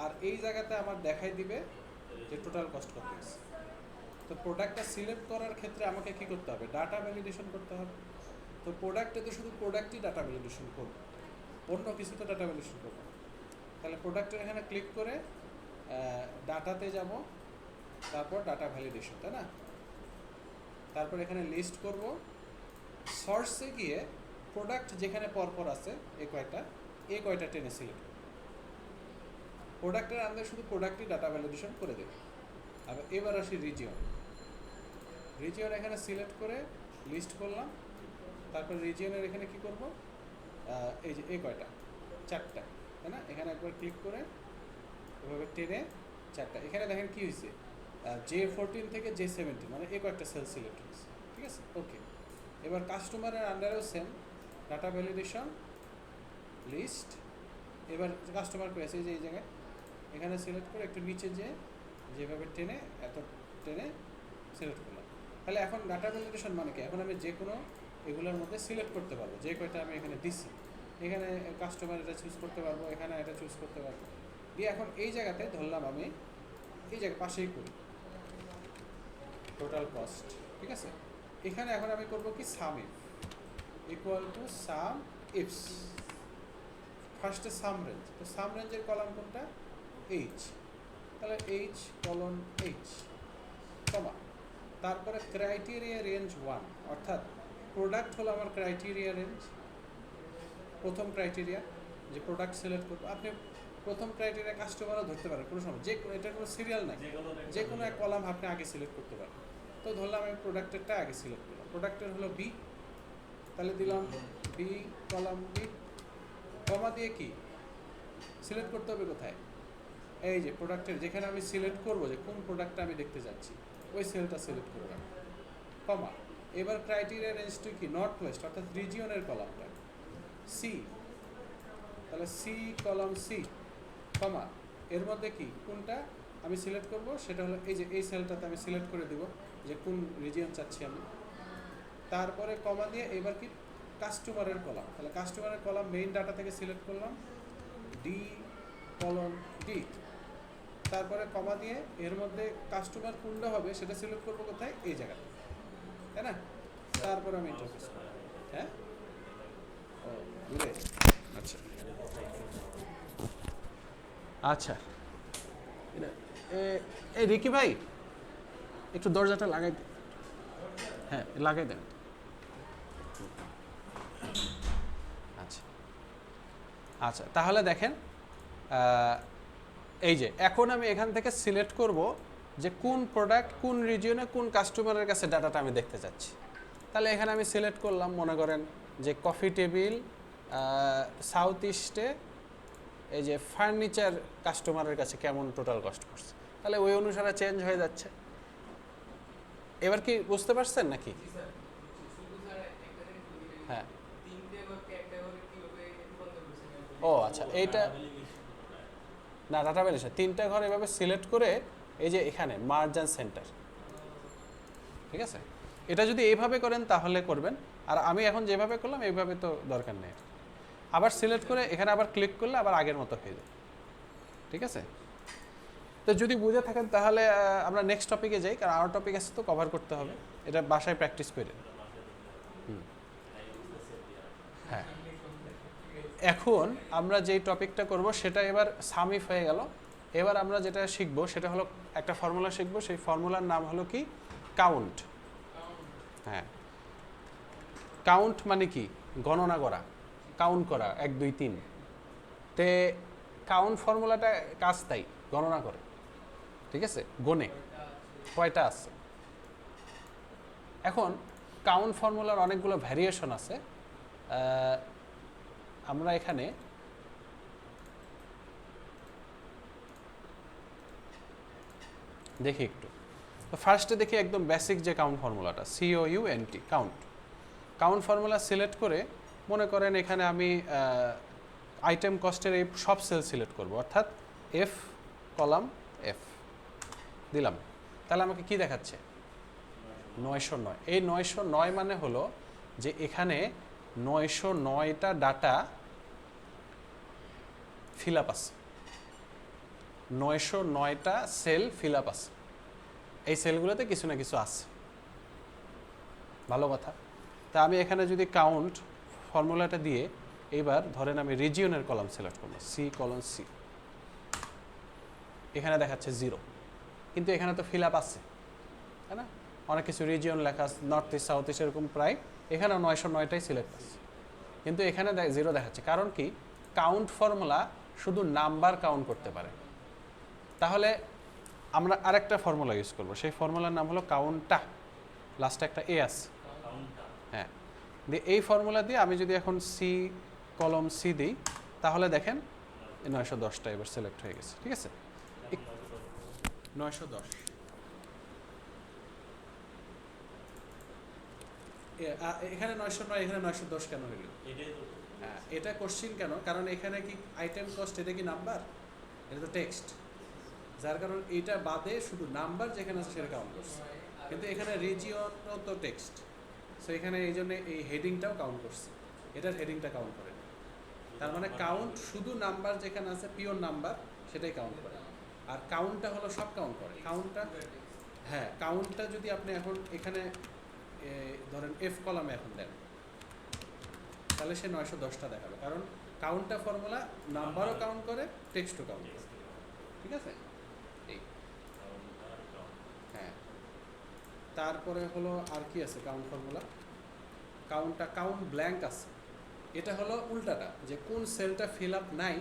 আর এই জায়গাতে আমার দেখাই দিবে যে টোটাল কস্ট কত আছে। তো প্রোডাক্টটা সিলেক্ট করার ক্ষেত্রে আমাকে কি করতে হবে? ডাটা ভ্যালিডেশন করতে হবে। তো প্রোডাক্টে তো শুধু প্রোডাক্টই ডাটা ভ্যালিডেশন করব, অন্য কিছু তো ডাটা ভ্যালিডেশন করব না। তাহলে প্রোডাক্টের এখানে ক্লিক করে ডাটাতে যাব, তারপর ডাটা ভ্যালিডেশন, তাই না? তারপর এখানে লিস্ট করব, সোর্সে গিয়ে প্রোডাক্ট যেখানে পরপর আছে এই কয়েকটা এই কয়টা টেনে সিলেক্ট করব। প্রোডাক্টের আন্দাজ শুধু প্রোডাক্টই ডাটা ভ্যালিডেশন করে দেবে। আবার এবার আসি রিজিয়ন। রিজিয়ন এখানে সিলেক্ট করে লিস্ট করলাম, তারপর রিজিয়নের এখানে কি করব, এই যে এই কয়টা, চারটা, তাই না? এখানে একবার ক্লিক করে এভাবে টেনে চারটা। এখানে দেখেন কি হয়েছে, J14 থেকে J17, মানে এই কয়েকটা সেল সিলেক্ট হয়েছে। ঠিক আছে, ওকে। এবার কাস্টমারের আন্ডারেও সেম, ডাটা ভ্যালিডেশন, লিস্ট। এবার কাস্টমার করেছে যে এই জায়গায়, এখানে সিলেক্ট করে একটু নিচে যেভাবে টেনে এত টেনে সিলেক্ট করলাম। তাহলে এখন ডাটা ভ্যালিডেশন মানে কি, এখন আমি যে কোনো এগুলোর মধ্যে সিলেক্ট করতে পারবো, যে কয়টা আমি এখানে দিছি। এখানে কাস্টমার এটা চুজ করতে পারবো, এখানে এটা চুজ করতে পারবো দিয়ে এখন এই জায়গাতে ধরলাম আমি এই জায়গায় পাশেই করি টোটাল কস্ট। ঠিক আছে, এখানে এখন আমি করব কি, sum if equal to sum ifs, ফার্স্টে সাম রেঞ্জ। তো সাম রেঞ্জের কলাম কোনটা, এইচ, তাহলে এইচ কলন এইচ কমা, তারপরে ক্রাইটেরিয়া রেঞ্জ 1, অর্থাৎ প্রোডাক্ট হলো আমার ক্রাইটেরিয়া রেঞ্জ, প্রথম ক্রাইটেরিয়া যে প্রোডাক্ট সিলেক্ট করবো। আপনি প্রথম ক্রাইটেরিয়া কাস্টমারও ধরতে পারেন, কোনো সময় যে এটা কোনো সিরিয়াল নাই, যে কোনো এক কলাম আপনি আগে সিলেক্ট করতে পারেন। তো ধরলাম আমি প্রোডাক্টেরটা আগে সিলেক্ট করলাম, প্রোডাক্টের হলো বি, তাহলে দিলাম বি কলাম বি, কমা দিয়ে কি সিলেক্ট করতে হবে কোথায়, এই যে প্রোডাক্টের যেখানে আমি সিলেক্ট করব যে কোন প্রোডাক্টটা আমি দেখতে যাচ্ছি ওই সেলটা সিলেক্ট করে রাখবো, কমা। এবার ক্রাইটেরিয়া রেঞ্জটা কি, নর্থ ওয়েস্ট, অর্থাৎ রিজিয়নের কলামটা সি, তাহলে সি কলাম সি, কমা, এর মধ্যে কি কোনটা আমি সিলেক্ট করব সেটা হলো এই যে এই সেলটাতে আমি সিলেক্ট করে দিব যে কোন রিজিয়ন চাচ্ছি আমি। তারপরে কমা দিয়ে এবার কি কাস্টমারের কলাম, তাহলে কাস্টমারের কলাম মেইন ডাটা থেকে সিলেক্ট করলাম ডি কলন ডি, তারপরে কমা দিয়ে এর মধ্যে কাস্টমার কোনটা হবে সেটা সিলেক্ট করবো কোথায়, এই জায়গাতে, তাই না? তারপরে আমি ইন্টারফেস করব। হ্যাঁ, ও বুঝলে, আচ্ছা আচ্ছা। এই রিকি ভাই একটু দরজাটা লাগাই, হ্যাঁ লাগাই দেন। আচ্ছা আচ্ছা, তাহলে দেখেন এই যে এখন আমি এখান থেকে সিলেক্ট করব যে কোন প্রোডাক্ট কোন রিজিয়নে কোন কাস্টমারের কাছে ডাটাটা আমি দেখতে চাচ্ছি। তাহলে এখানে আমি সিলেক্ট করলাম, মনে করেন যে কফি টেবিল সাউথ ইস্টে এই যে ফার্নিচার কাস্টমারের কাছে কেমন টোটাল কস্ট করছে, তাহলে ওই অনুসারে চেঞ্জ হয়ে যাচ্ছে। এবার কি বুঝতে পারছেন নাকি? হ্যাঁ, ও আচ্ছা, এইটা না ডাটা ভ্যালিডেশন, তিনটা ঘর এভাবে সিলেক্ট করে এই যে এখানে মার্জ অ্যান্ড সেন্টার। ঠিক আছে, এটা যদি এইভাবে করেন তাহলে করবেন, আর আমি এখন যেভাবে করলাম এইভাবে তো দরকার নেই। আবার সিলেক্ট করে এখানে আবার ক্লিক করলে আবার আগের মতো হয়ে যায়। ঠিক আছে, তো যদি বুঝে থাকেন তাহলে আমরা নেক্সট টপিকে যাই, কারণ আরও টপিক আছে তো কভার করতে হবে, এটা বাসায় প্র্যাকটিস করে। হ্যাঁ, এখন আমরা যেই টপিকটা করব সেটা এবার সামিফ হয়ে গেল। এবার আমরা যেটা শিখবো সেটা হলো একটা ফর্মুলা শিখবো, সেই ফর্মুলার নাম হলো কি, কাউন্ট। হ্যাঁ, কাউন্ট মানে কি, গণনা করা, কাউন্ট করা 1 2 3। তে কাউন্ট ফর্মুলাটা কাজ তাই গণনা করে। ঠিক আছে, গণে কয়টা আছে। এখন কাউন্ট ফর্মুলার অনেকগুলো ভ্যারিয়েশন আছে, আমরা এখানে দেখি একটু। তো ফার্স্টে দেখি একদম বেসিক যে কাউন্ট ফর্মুলাটা, COUNT, count. Count formula select করে মনে করেন এখানে আমি আইটেম কস্টের এই সব সেল সিলেক্ট করব, অর্থাৎ এফ কলাম এফ দিলাম। তাহলে আমাকে কি দেখাচ্ছে, 909। এই 909 মানে হলো যে এখানে 909টা ডাটা ফিল আপ আছে, 909টা সেল ফিল আপ আছে। এই সেলগুলোতে কিছু না কিছু আছে, ভালো কথা। তা আমি এখানে যদি কাউন্ট ফর্মুলাটা দিয়ে এইবার ধরেন আমি রিজিয়নের কলাম সিলেক্ট করবো, সি কলন সি, এখানে দেখাচ্ছে 0, কিন্তু এখানে তো ফিল আপ আছে, তাই না? অনেক কিছু রিজিয়ন লেখা আছে, নর্থ ইস্ট সাউথ ইস্ট এরকম প্রায়, এখানে 909টাই সিলেক্ট আছে, কিন্তু এখানে 0 দেখাচ্ছে। কারণ কি, কাউন্ট ফর্মুলা শুধু নাম্বার কাউন্ট করতে পারে, তাহলে আমরা আরেকটা ফর্মুলা ইউজ করব। সেই ফর্মুলার নাম হলো কাউন্টটা, লাস্টে একটা এ আছে। হ্যাঁ, দিয়ে এই ফর্মুলা দিয়ে আমি যদি এখন সি কলম সি দিই, তাহলে দেখেন 910টা এবার সিলেক্ট হয়ে গেছে। ঠিক আছে, 910। এখানে 909, এখানে 910 কেন হইল? হ্যাঁ, এটা কোশ্চিন কেন? কারণ এখানে কি আইটেম কস্ট, এটা কি নাম্বার? এটা তো টেক্সট, যার কারণ এইটা বাদে শুধু নাম্বার যেখানে আছে সেটা কাউন্ট করছে, কিন্তু এখানে রিজিয়নও তো টেক্সট, সো এখানে এই জন্য এই হেডিংটাও কাউন্ট করছে, এটার হেডিংটা কাউন্ট করে। তার মানে কাউন্ট শুধু নাম্বার যেখানে আছে পিওর নাম্বার সেটাই কাউন্ট করে, আর কাউন্টটা হলো সব কাউন্ট করে। কাউন্টটা, হ্যাঁ, কাউন্টটা যদি আপনি এখন এখানে ধরেন এফ কলামে এখন দেন, তাহলে সে 910টা দেখাবে, কারণ কাউন্টটা ফর্মুলা নাম্বারও কাউন্ট করে, টেক্সটও কাউন্ট করে। ঠিক আছে, এই হ্যাঁ। তারপরে হলো আর কি আছে কাউন্ট ফর্মুলা? কাউন্টটা কাউন্ট ব্ল্যাঙ্ক আছে, এটা হলো উল্টাটা, যে কোন সেলটা ফিল আপ নাই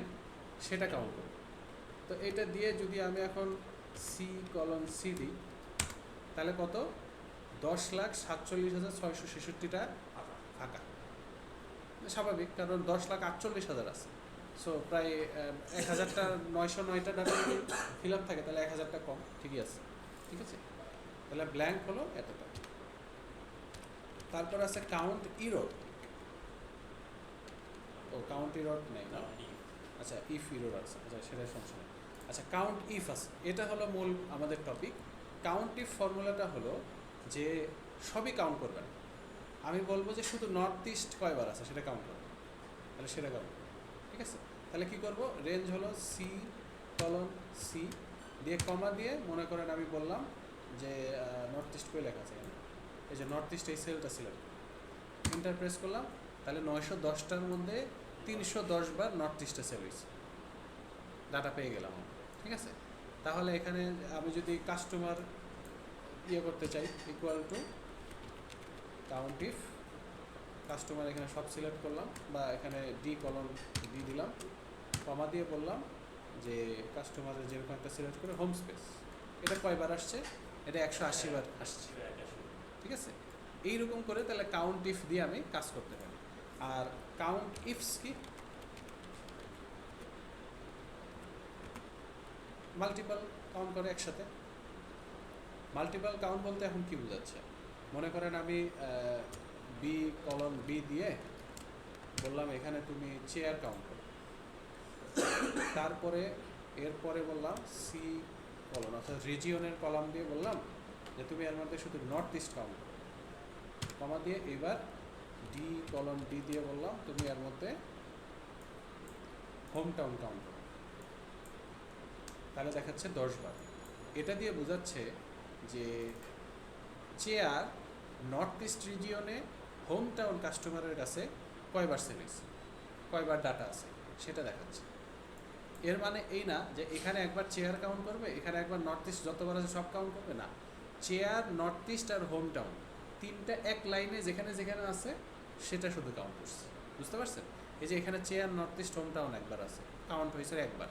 সেটা কাউন্ট করবে। তো এটা দিয়ে যদি আমি এখন সি কলম সি দিই, তাহলে কত? 10,47,666টা ফাঁকা। স্বাভাবিক, কারণ 10,48,000 আছে, সো প্রায় 1000টা 909টা ডাটা যদি ফিল আপ থাকে তাহলে 1000টা কম, ঠিকই আছে। ঠিক আছে, তাহলে ব্ল্যাঙ্ক হলো এতটা। তারপর আছে কাউন্ট ইরোর। ও কাউন্ট ইরোর নেই না, আচ্ছা ইফ ইরোর আছে, আচ্ছা সেটা সমস্যা নেই। আচ্ছা কাউন্ট ইফ আছে, এটা হলো মূল আমাদের টপিক। কাউন্ট ইফ ফর্মুলাটা হলো যে সবই কাউন্ট করবেন, আমি বলবো যে শুধু নর্থ ইস্ট কয়বার আছে সেটা কাউন্ট করবেন, তাহলে সেটা কাউন্ট করবেন। ঠিক আছে, তাহলে কি করব? রেঞ্জ হলো সি কলন সি দিয়ে কমা দিয়ে, মনে করেন আমি বললাম যে নর্থ ইস্ট কই লেখা আছে, এই যে নর্থ ইস্ট, এই সেলটা সিলেক্ট, ইন্টার প্রেস করলাম, তাহলে 910টার মধ্যে 310 বার নর্থ ইস্টে সেল হয়েছে, ডাটা পেয়ে গেলাম। ঠিক আছে, তাহলে এখানে আমি যদি কাস্টমার ইয়ে করতে চাই, equal to count if customer, এখানে সব সিলেক্ট করলাম, বা এখানে ডি কলন ডি দিলাম, কমা দিয়ে বললাম যে কাস্টমারের যেরকম একটা সিলেক্ট করে হোম স্পেস, এটা কয়বার আসছে? এটা 180 বার আসছে। ঠিক আছে, এইরকম করে তাহলে কাউন্ট ইফ দিয়ে আমি কাজ করতে পারি। আর কাউন্ট ইফস কি? মাল্টিপল কাউন্ট করে একসাথে। মাল্টিপল কাউন্ট বলতে এখন কি বোঝাচ্ছে? মনে করেন আমি বি কলন বি দিয়ে বললাম এখানে তুমি চেয়ার কাউন্ট করো, তারপরে এরপরে বললাম সি কলন অর্থাৎ রিজিয়নের কলাম দিয়ে বললাম যে তুমি এর মধ্যে শুধু নর্থ ইস্ট কাউন্ট করো, কমা দিয়ে এবার ডি কলন ডি দিয়ে বললাম তুমি এর মধ্যে হোম টাউন কাউন্ট করো, তাহলে দেখাচ্ছে 10 বার। এটা দিয়ে বোঝাচ্ছে যে চেয়ার নর্থ ইস্ট রিজিয়নে হোম টাউন কাস্টমারের কাছে কয়বার সেল হয়েছে, কয়বার ডাটা আছে সেটা দেখাচ্ছে। এর মানে এই না যে এখানে একবার চেয়ার কাউন্ট করবে, এখানে একবার নর্থ ইস্ট যতবার আছে সব কাউন্ট করবে, না, চেয়ার নর্থ ইস্ট আর হোম টাউন তিনটা এক লাইনে যেখানে যেখানে আছে সেটা শুধু কাউন্ট করছে। বুঝতে পারছেন? এই যে এখানে chair north east home town একবার আছে, কাউন্ট হয়েছে একবার।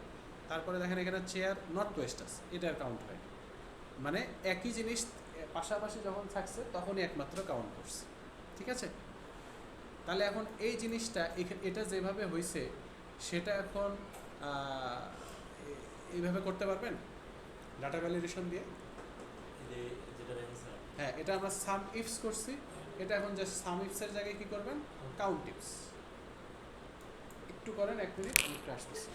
তারপরে দেখেন এখানে চেয়ার নর্থ ওয়েস্ট আছে, এটার কাউন্ট হয়, মানে একই জিনিস পাশাপাশি যখন থাকছে তখনই একমাত্র কাউন্ট করছে। ঠিক আছে, তাহলে এখন এই জিনিসটা এটা যেভাবে হয়েছে সেটা এখন এইভাবে করতে পারবেন ডাটা ভ্যালিডেশন দিয়ে। হ্যাঁ, এটা আমরা সাম ইফস করছি, এটা এখন জাস্ট সাম ইফসের জায়গায় কি করবেন? Count ifs. একটু করেন, 1 মিনিট, আমি একটু আসতেছি।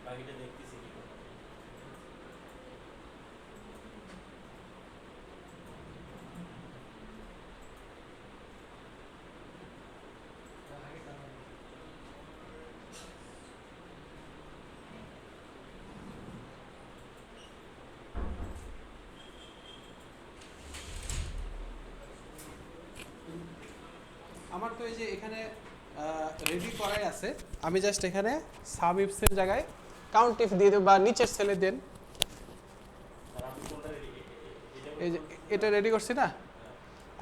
বাকিটা দেখতেছি কি করে। আমার তো এই যে এখানে রেডি করাই আছে, আমি জাস্ট এখানে সাম ইফসের জায়গায় কাউন্ট ইফ দিয়ে দেব বা নিচের সেলে দেন। আর আপনি কোনটা রেডি এই যে এটা রেডি করছি না,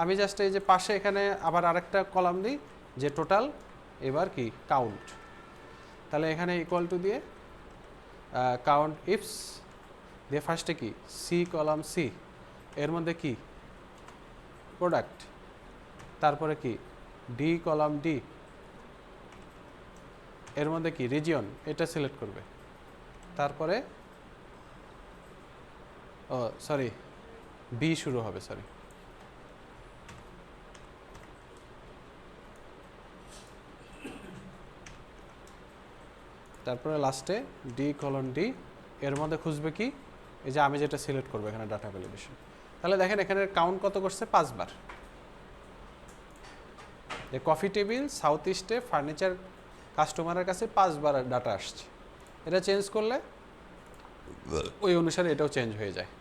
আমি জাস্ট এই যে পাশে এখানে আবার আরেকটা কলাম দিই যে টোটাল এবার কি কাউন্ট, তাহলে এখানে ইকুয়াল টু দিয়ে কাউন্ট ইফস দিয়ে ফার্স্টে কি সি কলাম সি, এর মধ্যে কি প্রোডাক্ট, তারপরে কি ডি কলাম ডি, এর মধ্যে কি রিজিয়ন, এটা সিলেক্ট করবে, তারপরে ও সরি বি শুরু হবে, সরি তারপরে লাস্টে ডি কলন ডি, এর মধ্যে খুঁজবে কি এই যে আমি যেটা সিলেক্ট করবো এখানে ডাটা ভ্যালিডেশন। তাহলে দেখেন এখানে কাউন্ট কত করছে, 5 বার। যে কফি টেবিল সাউথ ইস্টে ফার্নিচার কাস্টমারের কাছে 5 বার ডাটা আসছে, এটা চেঞ্জ করলে ওই অনুসারে এটাও চেঞ্জ হয়ে যায়।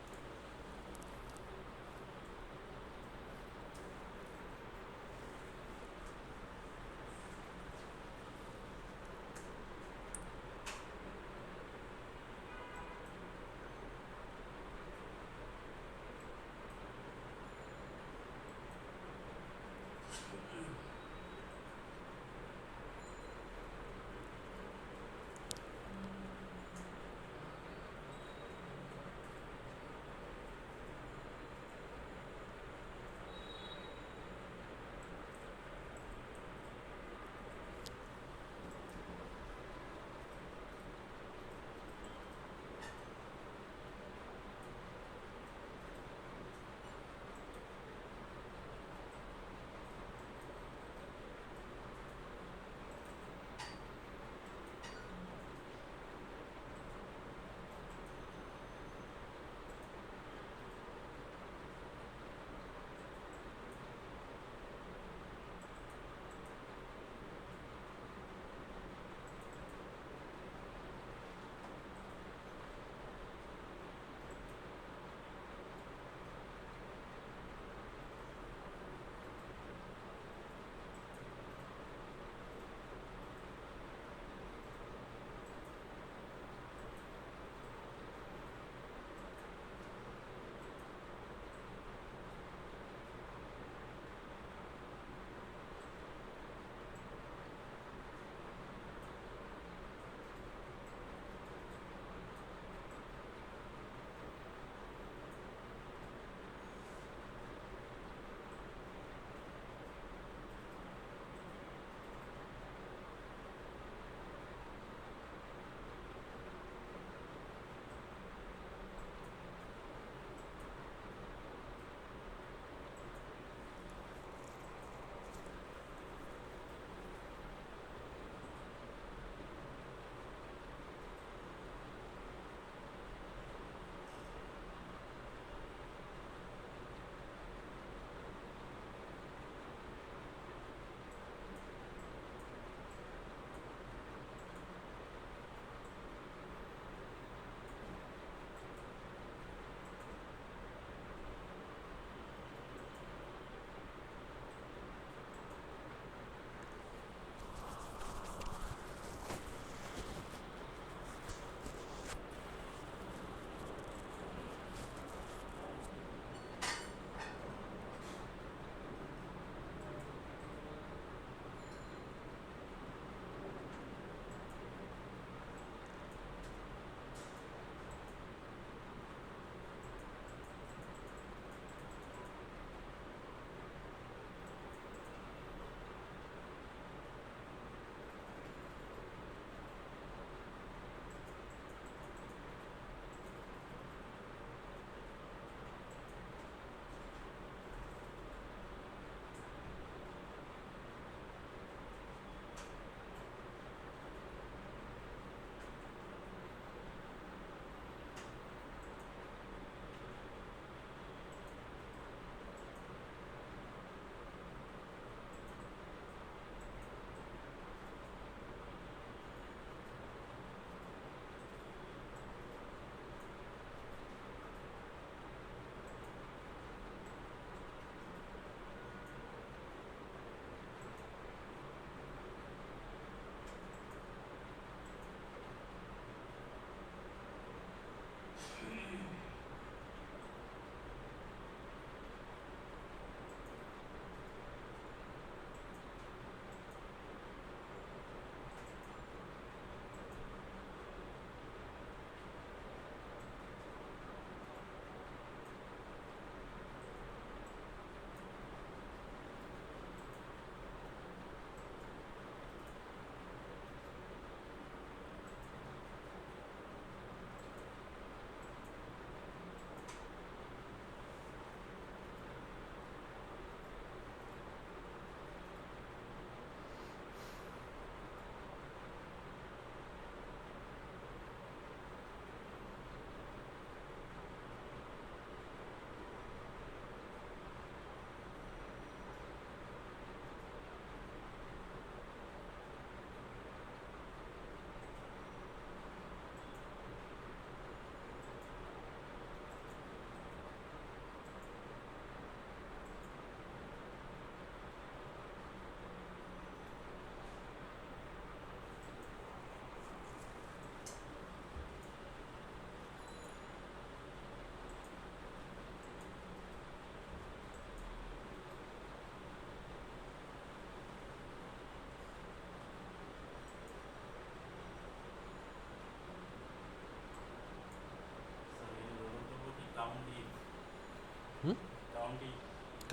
Hmm count if,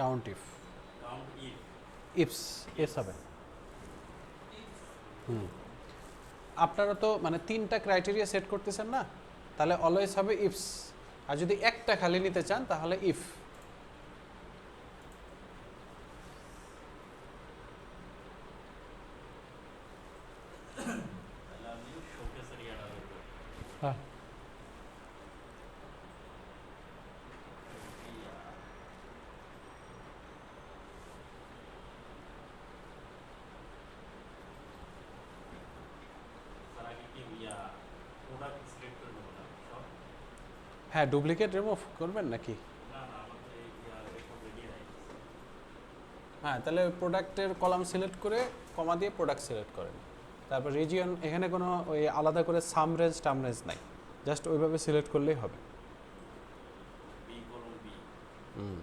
count if count if, ifs S হবে হুম আপনারা তো মানে 3টা ক্রাইটেরিয়া সেট করতেছেন না, তাহলে অলওয়েজ হবে ইফস, আর যদি একটা খালি নিতে চান তাহলে ইফ। তাহলে আমি শোকেসের ইয়াটা বের করি। হ্যাঁ ইয়া, তার আগে কি ইয়া প্রোডাক্ট সিলেক্ট করে নেবো না সব? হ্যাঁ ডুপ্লিকেট রিমুভ করবেন নাকি? না না, আমার তো এই ইয়া রেকর্ড রেডি আছে। হ্যাঁ তাহলে প্রোডাক্টের কলাম সিলেক্ট করে কমা দিয়ে প্রোডাক্ট সিলেক্ট করেন, তারপর রিজিয়ন এখানে কোনো ওই আলাদা করে সাম রেঞ্জ টাম রেঞ্জ নাই, জাস্ট ওইভাবে সিলেক্ট করলেই হবে। বি করুন বি। হুম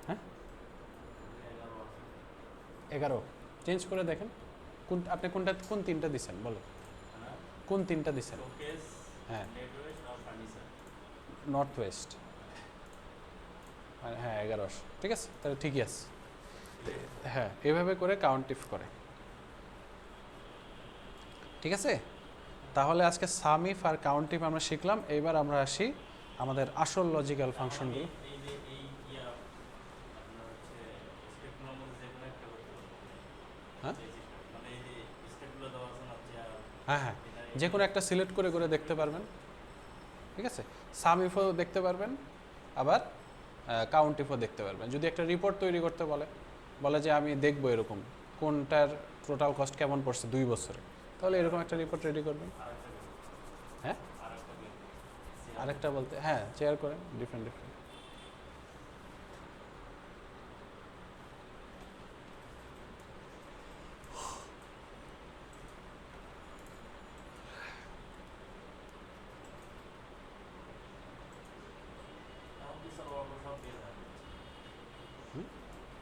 হ্যাঁ 11 চেঞ্জ করে দেখেন কোন আপনি কোন 3টা দিচ্ছেন বলো, কোন 3টা দিচ্ছেন? শোকেস, হ্যাঁ নেটওয়ার্ক আর ফার্নিচার। নর্থ ওয়েস্ট, হ্যাঁ 11, ঠিক আছে তাহলে ঠিকই আছে। হ্যাঁ এভাবে করে কাউন্ট ইফ করে, ঠিক আছে। তাহলে আজকে সাম ইফ আর কাউন্ট ইফ আমরা শিখলাম, এইবার আমরা আসি আমাদের আসল লজিক্যাল ফাংশনগুলো। এই যে এই ইয়া আপনার হচ্ছে স্টেপগুলোর মধ্যে যে কোনো একটা করতে পারবো। হ্যাঁ এই system, মানে এই যে স্টেপগুলো দেওয়া আছে না চেয়ার, হ্যাঁ হ্যাঁ যে কোনো একটা সিলেক্ট করে করে দেখতে পারবেন, ঠিক আছে। সাম ইফও দেখতে পারবেন, আবার কাউন্ট ইফও দেখতে পারবেন। যদি একটা রিপোর্ট তৈরি করতে বলে বলে যে আমি দেখবো এরকম কোনটার টোটাল কস্ট কেমন পড়ছে 2 বছরে, তাহলে এরকম একটা রিপোর্ট রেডি করবেন। হ্যাঁ আরেকটা বলতে হ্যাঁ চেয়ার করেন ডিফারেন্ট ডিফারেন্ট।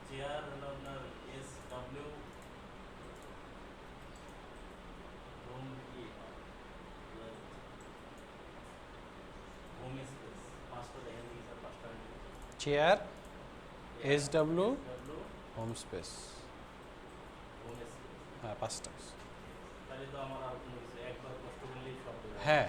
চেয়ার হলো আপনার এস ডাব্লিউ হোম কি হোম স্পেস পাঁচটা দেখেন দিকে স্যার, পাঁচটা chair S W W home space, home space. হ্যাঁ 5টা। তাহলে তো আমার আর কোনো কিছু একবার কষ্ট করলেই সব হয়ে যাবে। হ্যাঁ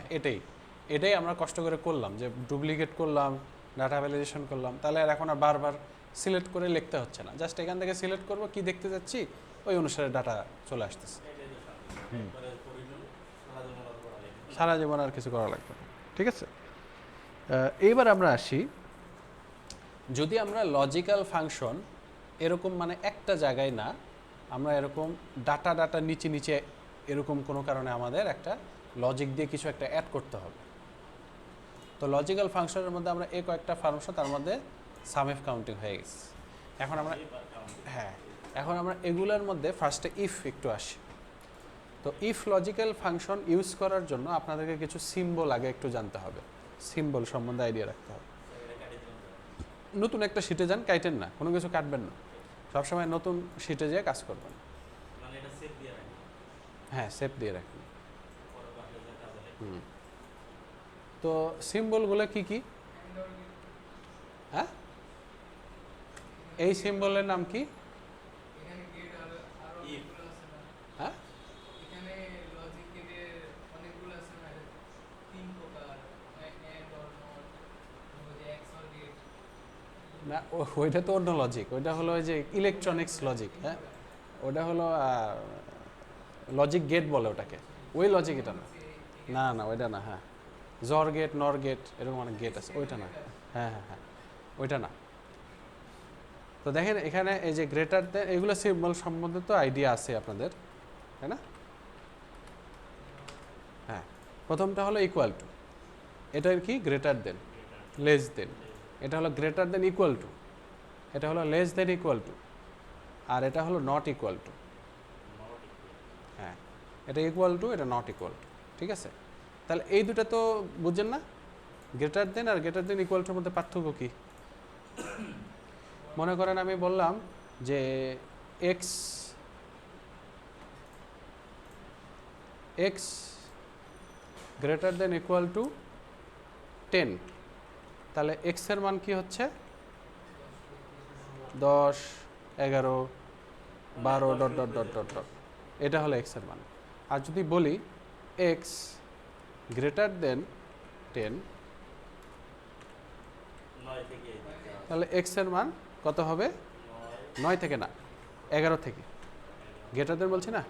এটাই আমরা কষ্ট করে করলাম, যে ডুপ্লিকেট করলাম, ডাটা ভ্যালিডেশন করলাম, তাহলে আর এখন আর বারবার সিলেক্ট করে লিখতে হচ্ছে না, জাস্ট এখান থেকে সিলেক্ট করব কি দেখতে যাচ্ছি, ওই অনুসারে ডাটা চলে আসতেছে। এটাই তো শান্তি। একবারে পরিণত সারা জীবন আর পড়া লাগবে না। সারা জীবন আর কিছু করা লাগবে না, ঠিক আছে। এইবার আমরা আসি, যদি আমরা লজিক্যাল ফাংশন এরকম মানে একটা জায়গায় না, আমরা এরকম ডাটা নিচে নিচে এরকম কোনো কারণে আমাদের একটা লজিক দিয়ে কিছু একটা অ্যাড করতে হবে। তো লজিক্যাল ফাংশনের মধ্যে আমরা এই কয়েকটা ফাংশন, তার মধ্যে সামএফ কাউন্টিং হয়ে গেছে। এখন আমরা হ্যাঁ, এখন আমরা এগুলোর মধ্যে ফার্স্টে ইফ একটু আসি। তো ইফ লজিক্যাল ফাংশন ইউজ করার জন্য আপনাদেরকে কিছু সিম্বল আগে একটু জানতে হবে, সিম্বল সম্বন্ধে আইডিয়া রাখতে হবে। নতুন একটা শিটে যান, কাইটেন না, কোনো কিছু কাটবেন না, সবসময় নতুন শিটে যেয়ে কাজ করবেন। মানে এটা সেভ দিয়ে রাখি, হ্যাঁ, সেভ দিয়ে রাখবেন। পরে বাকি যা কাজে লাগবে। তো সিম্বলগুলো কি কি? হ্যাঁ, এই সিম্বলের নাম কি? এখানে গেট আর আরো If. অনেকগুলো আছে না? হ্যাঁ, এখানে লজিক গেটের অনেকগুলো আছে না? তিন প্রকার, and or not, XOR gate. না ওইটা তো অন্য লজিক, ওইটা হলো ওই যে ইলেকট্রনিক্স লজিক। হ্যাঁ, ওটা হলো লজিক গেট বলে ওটাকে, ওই লজিক এটা না। না না, ওইটা না। হ্যাঁ, জর গেট, নর গেট, এরকম অনেক গেট আছে, ওইটা না। হ্যাঁ হ্যাঁ হ্যাঁ, ওইটা না। তো দেখেন এখানে এই যে গ্রেটার দেন, এগুলো সিম্বল সম্বন্ধে তো আইডিয়া আছে আপনাদের, তাই না? হ্যাঁ, প্রথমটা হলো ইকুয়াল টু, এটা কি গ্রেটার দেন, লেস দেন। এটা হলো গ্রেটার দেন ইকুয়াল টু, এটা হলো লেস দেন ইকুয়াল টু, আর এটা হলো নট ইকুয়াল টু। হ্যাঁ, এটা ইকুয়াল টু, এটা নট ইকুয়াল টু, ঠিক আছে। তাহলে এই দুটো তো বুঝছেন না, গ্রেটার দেন আর গ্রেটার দেন ইকুয়াল টুর মধ্যে পার্থক্য কি? মনে করেন আমি বললাম যে x x greater than equal to 10, তাহলে এক্স এর মান কি হচ্ছে? 10, 11, 12 dot dot dot dot dot, এটা হলো এক্স এর মান। আর যদি বলি এক্স গ্রেটার দেন 10, 9 থেকে এই দিকে আছে। তাহলে এক্স এর মান কত হবে? 9 9 থেকে না, 11 থেকে। গ্রেটার দেন বলছি না,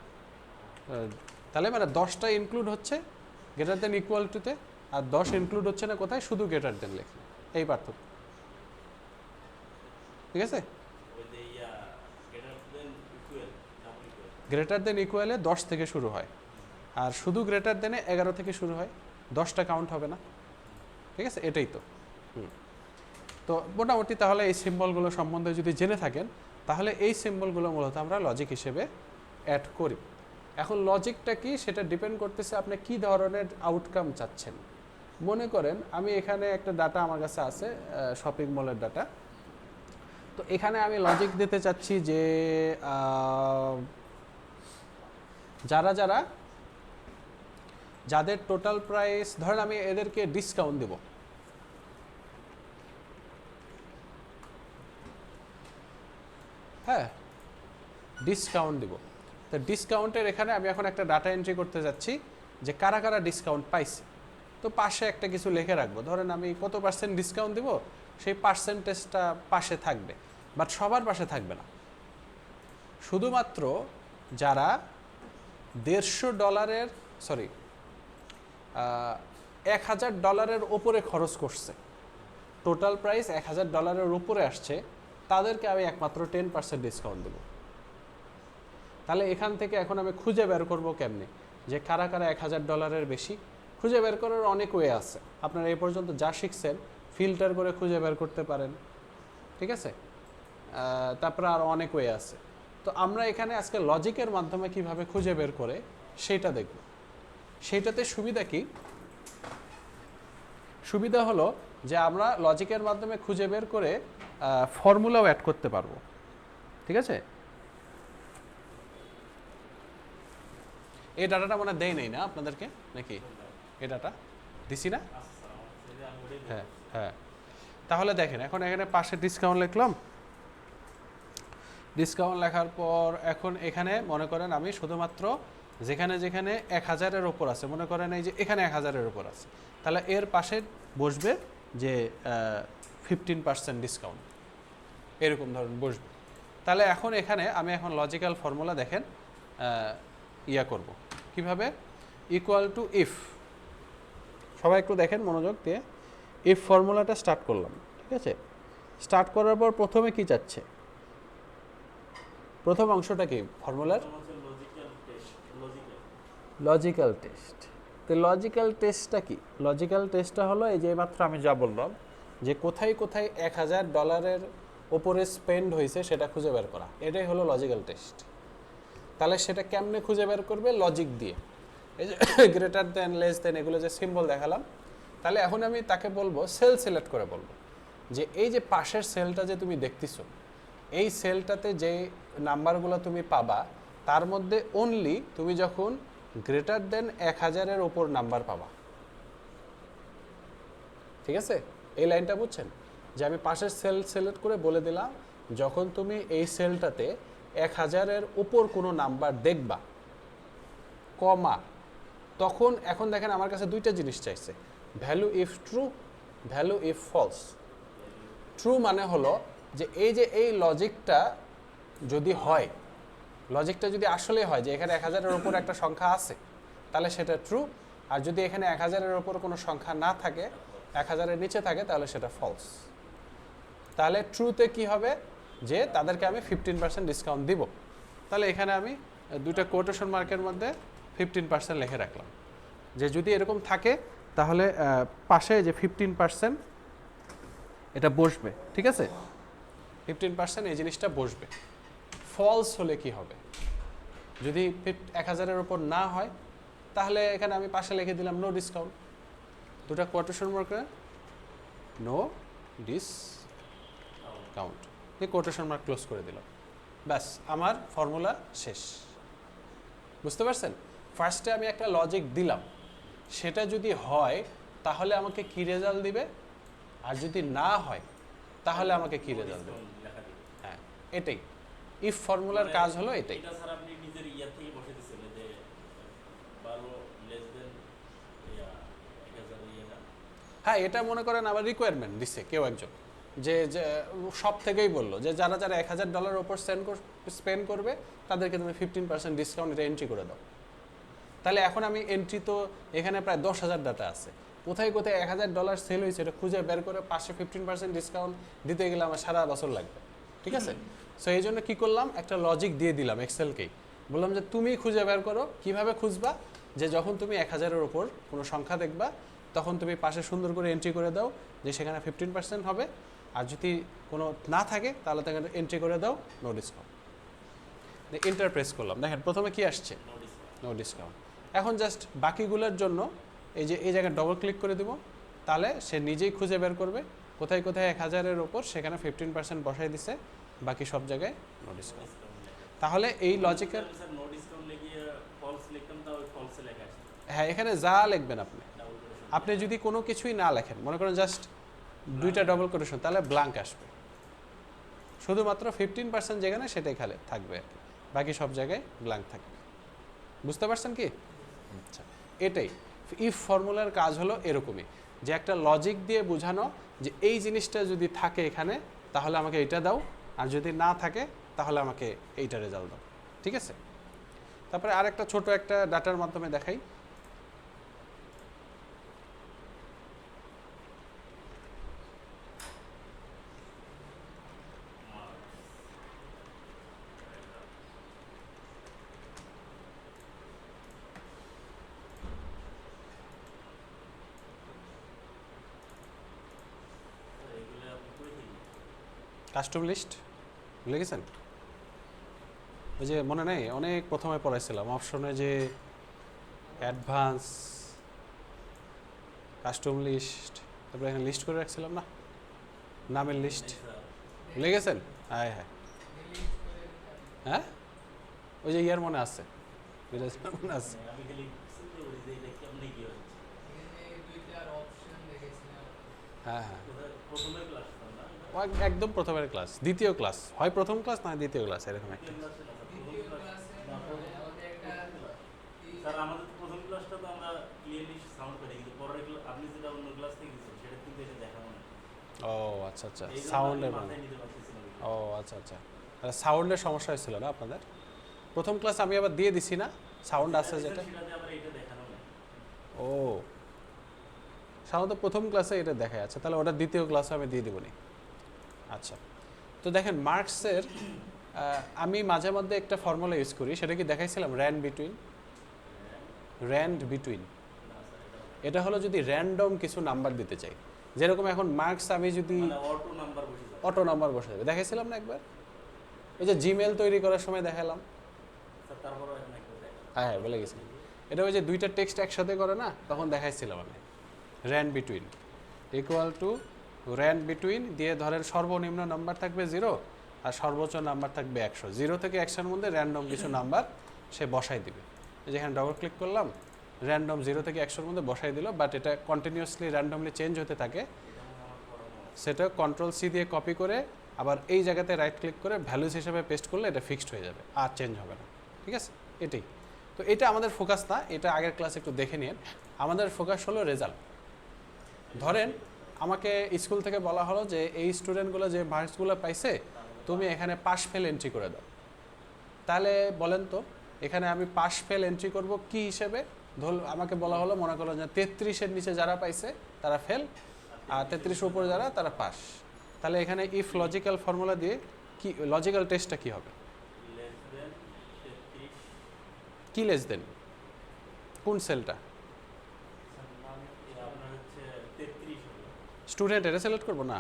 তাহলে মানে 10টা ইনক্লুড হচ্ছে গ্রেটার দেন ইকুয়াল টুতে, আর 10 ইনক্লুড হচ্ছে না কোথায়, শুধু গ্রেটার দেন লেখে, এই পার্থক্য, ঠিক আছে। ওই যে yeah greater than equal, double equal। Greater than ইকুয়ালে 10 থেকে শুরু হয়, আর শুধু গ্রেটার দেনে 11 থেকে শুরু হয়, 10টা কাউন্ট হবে না, ঠিক আছে, এটাই তো। তো মোটামুটি তাহলে এই সিম্বলগুলো সম্বন্ধে যদি জেনে থাকেন, তাহলে এই সিম্বলগুলো মূলত আমরা লজিক হিসেবে অ্যাড করি। এখন লজিকটা কি সেটা ডিপেন্ড করতেছে আপনি কি ধরনের আউটকাম চাচ্ছেন। মনে করেন আমি এখানে একটা ডাটা আমার কাছে আছে, শপিং মলের ডাটা। তো এখানে আমি লজিক দিতে চাচ্ছি যে যাদের টোটাল প্রাইস, ধরেন আমি এদেরকে ডিসকাউন্ট দেব, হ্যাঁ ডিসকাউন্ট দিব। তো ডিসকাউন্টের এখানে আমি এখন একটা ডাটা এন্ট্রি করতে যাচ্ছি যে কারা কারা ডিসকাউন্ট পাইছে। তো পাশে একটা কিছু লিখে রাখবো, ধরেন আমি কত পার্সেন্ট ডিসকাউন্ট দিব, সেই পার্সেন্টেজটা পাশে থাকবে, বাট সবার পাশে থাকবে না। শুধুমাত্র যারা $150, সরি $1000 ওপরে খরচ করছে, টোটাল প্রাইস $1000 উপরে আসছে, তাদেরকে আমি একমাত্র 10% ডিসকাউন্ট দেবো। তাহলে এখান থেকে এখন আমি খুঁজে বের করবো কেমনে যে কারা কারা $1000 বেশি। খুঁজে বের করার অনেক ওয়ে আছে, আপনারা এই পর্যন্ত যা শিখছেন ফিল্টার করে খুঁজে বের করতে পারেন, ঠিক আছে। তারপরে আরও অনেক ওয়ে আছে। তো আমরা এখানে আজকে লজিকের মাধ্যমে কিভাবে খুঁজে বের করে সেইটা দেখব। সেইটাতে সুবিধা কি? সুবিধা হলো যে আমরা লজিকের মাধ্যমে খুঁজে বের করে ফর্মুলাও অ্যাড করতে পারবো, ঠিক আছে। এই ডাটাটা মনে দেয় নেই না আপনাদেরকে নাকি? এই ডাটা দিছি না? আচ্ছা স্যার, আমার ছেলে আমি ওটাই বলবো। হ্যাঁ হ্যাঁ, তাহলে দেখেন এখন এখানে পাশে ডিসকাউন্ট লিখলাম। ডিসকাউন্ট লেখার পর এখন এখানে মনে করেন আমি শুধুমাত্র যেখানে যেখানে 1000-এর ওপর আছে, মনে করেন এই যে এখানে 1000-এর ওপর আছে, তাহলে এর পাশে বসবে যে 15% ডিসকাউন্ট, এরকম ধরনের বসবে। তাহলে এখন এখানে আমি এখন লজিক্যাল ফর্মুলা দেখেন ইয়া করব কিভাবে, ইকুয়াল টু ইফ, সবাই একটু দেখেন মনোযোগ দিয়ে, ইফ ফর্মুলাটা স্টার্ট করলাম, ঠিক আছে? স্টার্ট করার পর প্রথমে কি চাচ্ছে, প্রথম অংশটা কি ফর্মুলার? Logical test, logical test. তো লজিক্যাল টেস্টটা কি? লজিক্যাল টেস্টটা হলো এই যে মাত্র আমি যা বললাম যে কোথায় কোথায় $1000 ওপরে স্পেন্ড হয়েছে সেটা খুঁজে বের করা, এটাই হলো লজিক্যাল টেস্ট। তাহলে সেটা কেমনে খুঁজে বের করবে? লজিক দিয়ে। এই যে গ্রেটার দেন, লেস দেন, এগুলো যে সিম্বল দেখালাম, তাহলে এখন আমি তাকে বলবো সেল সিলেক্ট করে বলবো যে এই যে পাশের সেলটা যে তুমি দেখতেছো, এই সেলটাতে যে নাম্বারগুলো তুমি পাবা তার মধ্যে অনলি তুমি যখন গ্রেটার দেন 1000-এর ওপর নাম্বার পাবা। ঠিক আছে? এই লাইনটা বুঝছেন? যে আমি পাশের সেল সিলেক্ট করে বলে দিলাম যখন তুমি এই সেলটাতে 1000-এর উপর কোনো নাম্বার দেখবা, কমা, তখন এখন দেখেন আমার কাছে দুইটা জিনিস চাইছে, value if true, value if false. True মানে হলো যে এই লজিকটা যদি হয়, লজিকটা যদি আসলে হয় যে এখানে 1000-এর উপর একটা সংখ্যা আছে, তাহলে সেটা ট্রু। আর যদি এখানে 1000-এর উপর কোনো সংখ্যা না থাকে, 1000-এর নিচে থাকে, তাহলে সেটা ফলস। তাহলে ট্রুতে কি হবে, যে তাদেরকে আমি 15% ডিসকাউন্ট দিব। তাহলে এখানে আমি দুইটা কোটেশন মার্কের মধ্যে 15% লিখে রাখলাম, যে যদি এরকম থাকে তাহলে পাশে যে 15% এটা বসবে। ঠিক আছে? 15% এই জিনিসটা বসবে। ফলস হলে কি হবে, যদি 1000-এর উপর না হয়, তাহলে এখানে আমি পাশে লিখে দিলাম নো ডিসকাউন্ট, দুটা কোটেশন মার্কে নো ডিসকাউন্ট, এই কোটেশন মার্ক ক্লোজ করে দিলাম, ব্যাস আমার ফর্মুলা শেষ। বুঝতে পারছেন? ফার্স্টে আমি একটা লজিক দিলাম, সেটা যদি হয় তাহলে আমাকে কি রেজাল্ট দিবে, আর যদি না হয় তাহলে আমাকে কি রেজাল্ট দেবে। হ্যাঁ, এটাই ইফ ফর্মুলার কাজ হলো এটাই। এটা স্যার আপনি নিজের ইয়া থেকে বসে দিয়েছিলেন যে 12 লেস দেন 1000 ইয়া। হ্যাঁ, এটা মনে করেন আবার রিকোয়ারমেন্ট দিছে কেউ একজন, যে সব থেকেই বললো যে যারা যারা $1000 ওপর স্পেন্ড করবে তাদেরকে তুমি 15% ডিসকাউন্ট এটা এন্ট্রি করে দাও। তাহলে এখন আমি এন্ট্রি তো এখানে প্রায় 10,000 ডাটা আছে, কোথায় কোথায় $1000 সেল হয়েছে এটা খুঁজে বের করে পাশে 15% ডিসকাউন্ট দিতে গেলে আমার সারা বছর লাগবে। ঠিক আছে? সো এই জন্য কী করলাম, একটা লজিক দিয়ে দিলাম এক্সেলকেই, বললাম যে তুমি খুঁজে বের করো। কিভাবে খুঁজবা, যে যখন তুমি 1000-এর ওপর কোনো সংখ্যা দেখবা তখন তুমি পাশে সুন্দর করে এন্ট্রি করে দাও যে সেখানে 15% হবে, আর যদি কোনো না থাকে তাহলে তাকে এন্ট্রি করে দাও নো ডিসকাউন্ট। এন্টার প্রেস করলাম, দেখেন প্রথমে কি আসছে, নো ডিসকাউন্ট। এখন জাস্ট বাকিগুলোর জন্য এই যে এই জায়গায় ডবল ক্লিক করে দেবো, তাহলে সে নিজেই খুঁজে বের করবে কোথায় কোথায় 1000-এর ওপর সেখানে 15% বসাই দিছে, বাকি সব জায়গায় নো ডিসকাউন্ট। তাহলে এই লজিকের, স্যার নো ডিসকাউন্ট লিখে ফলস লিখতাম, তাও ফলসে লেখা আসছে। হ্যাঁ, এখানে যা লিখবেন আপনি যদি কোনো কিছুই না লেখেন, মনে করেন জাস্ট দুইটা ডবল কোটেশন, তাহলে ব্ল্যাঙ্ক আসবে, শুধুমাত্র 15% যেখানে সেটাই খালি থাকবে আর কি, বাকি সব জায়গায় ব্ল্যাঙ্ক থাকবে। বুঝতে পারছেন কি? আচ্ছা, এটাই ইফ ফর্মুলার কাজ হলো এরকমই, যে একটা লজিক দিয়ে বোঝানো যে এই জিনিসটা যদি থাকে এখানে তাহলে আমাকে এইটা দাও, আর যদি না থাকে তাহলে আমাকে এইটা রেজাল্ট দাও। ঠিক আছে? তারপরে আরেকটা ছোট একটা ডাটার মাধ্যমে দেখাই। কাস্টম লিস্ট ভুলে গেছেন? ওই যে মনে নেই, অনেক প্রথমে পড়াইছিলাম অপশনে যে অ্যাডভান্স কাস্টম লিস্ট, তারপরে এখানে লিস্ট করে রাখছিলাম না, নামের লিস্ট, ভুলে গেছেন? হ্যাঁ হ্যাঁ হ্যাঁ, ওই যে ইয়ার মনে আছে, মনে আছে। আমি খালি চিন্তা করি যে এটা কেমনে কি হচ্ছে। দুইটার অপশন দেখেছিলাম। হ্যাঁ হ্যাঁ, প্রথমে ক্লাস না, একদম প্রথমের ক্লাস, দ্বিতীয় ক্লাস, হয় প্রথম ক্লাস না দ্বিতীয় ক্লাস, এরকম একটা। দ্বিতীয় ক্লাসে আমাদের একটা স্যার আমাদের তো প্রথম ক্লাসটা তো আমরা ক্লিয়ারলি সাউন্ড পাই, কিন্তু পরের ক্লাস আপনি যেটা অন্য ক্লাস থেকে দিয়েছেন সেটা কিন্তু এটা দেখাবো না। ও আচ্ছা আচ্ছা, সাউন্ডের মানে। মাথায় নিতে পারতেছি না। ও আচ্ছা আচ্ছা, সাউন্ডের সমস্যা হয়েছিল না আপনাদের? প্রথম ক্লাস আমি আবার দিয়ে দিছি না, সাউন্ড আছে যেটা। সেটাতে আবার এটা দেখানো নেই। ও সাধারণত প্রথম ক্লাসে এটা দেখা যাচ্ছে, তাহলে ওটা দ্বিতীয় ক্লাসে আমি দিয়ে দেবো নি। আচ্ছা, তো দেখেন মার্কসের আমি মাঝে মধ্যে একটা ফর্মুলা ইউজ করি, সেটা কি দেখাইছিলাম? RAND between. না স্যার, এটা হলো যদি র্যান্ডম কিছু নাম্বার দিতে চাই, যেরকম এখন মার্কস আমি যদি মানে অটো নাম্বার বসে যাবে। অটো নাম্বার বসে দেবে, দেখাইছিলাম না একবার, ওই যে জিমেল তৈরি করার সময় দেখালাম। স্যার তারপরও এখন একটু দেখা। হ্যাঁ হ্যাঁ বলে গেছিলাম, এটা ওই যে দুইটা টেক্সট একসাথে করে না, তখন দেখাইছিলাম আমি। RAND between equal to RAND between দিয়ে ধরেন সর্বনিম্ন নাম্বার থাকবে 0 আর সর্বোচ্চ নাম্বার থাকবে 100, 0 থেকে 100-এর মধ্যে র্যান্ডম কিছু নাম্বার সে বসাই দিবে। যেখানে ডবল ক্লিক করলাম, র্যান্ডম 0 থেকে 100-এর মধ্যে বসাই দিল, বাট এটা কন্টিনিউয়াসলি র্যান্ডমলি চেঞ্জ হতে থাকে। এটা মনে আমার পড়ানো আছে। সেটা কন্ট্রোল সি দিয়ে কপি করে আবার এই জায়গাতে রাইট ক্লিক করে ভ্যালুস হিসেবে পেস্ট করলে এটা ফিক্সড হয়ে যাবে, আর চেঞ্জ হবে না। ঠিক আছে, এটাই তো। এটা আমাদের ফোকাস না, এটা আগের ক্লাসে একটু দেখে নিন। আমাদের ফোকাস হলো রেজাল্ট। ধরেন আমাকে স্কুল থেকে বলা হলো যে এই স্টুডেন্টগুলো যে মার্কসগুলো পাইছে তুমি এখানে পাস ফেল এন্ট্রি করে দাও। তাহলে বলেন তো এখানে আমি পাস ফেল এন্ট্রি করব কি হিসেবে? ধর আমাকে বলা হলো, মনে করো যে 33-এর নিচে যারা পাইছে তারা ফেল, আর 33-এর উপরে যারা তারা পাস। তাহলে এখানে ইফ লজিক্যাল ফর্মুলা দিয়ে কি লজিক্যাল টেস্টটা কি হবে? Less than 33। কি লেস দেন? কোন সেলটা? আপনার হচ্ছে 33 হলো। স্টুডেন্ট এটা সিলেক্ট করবো না,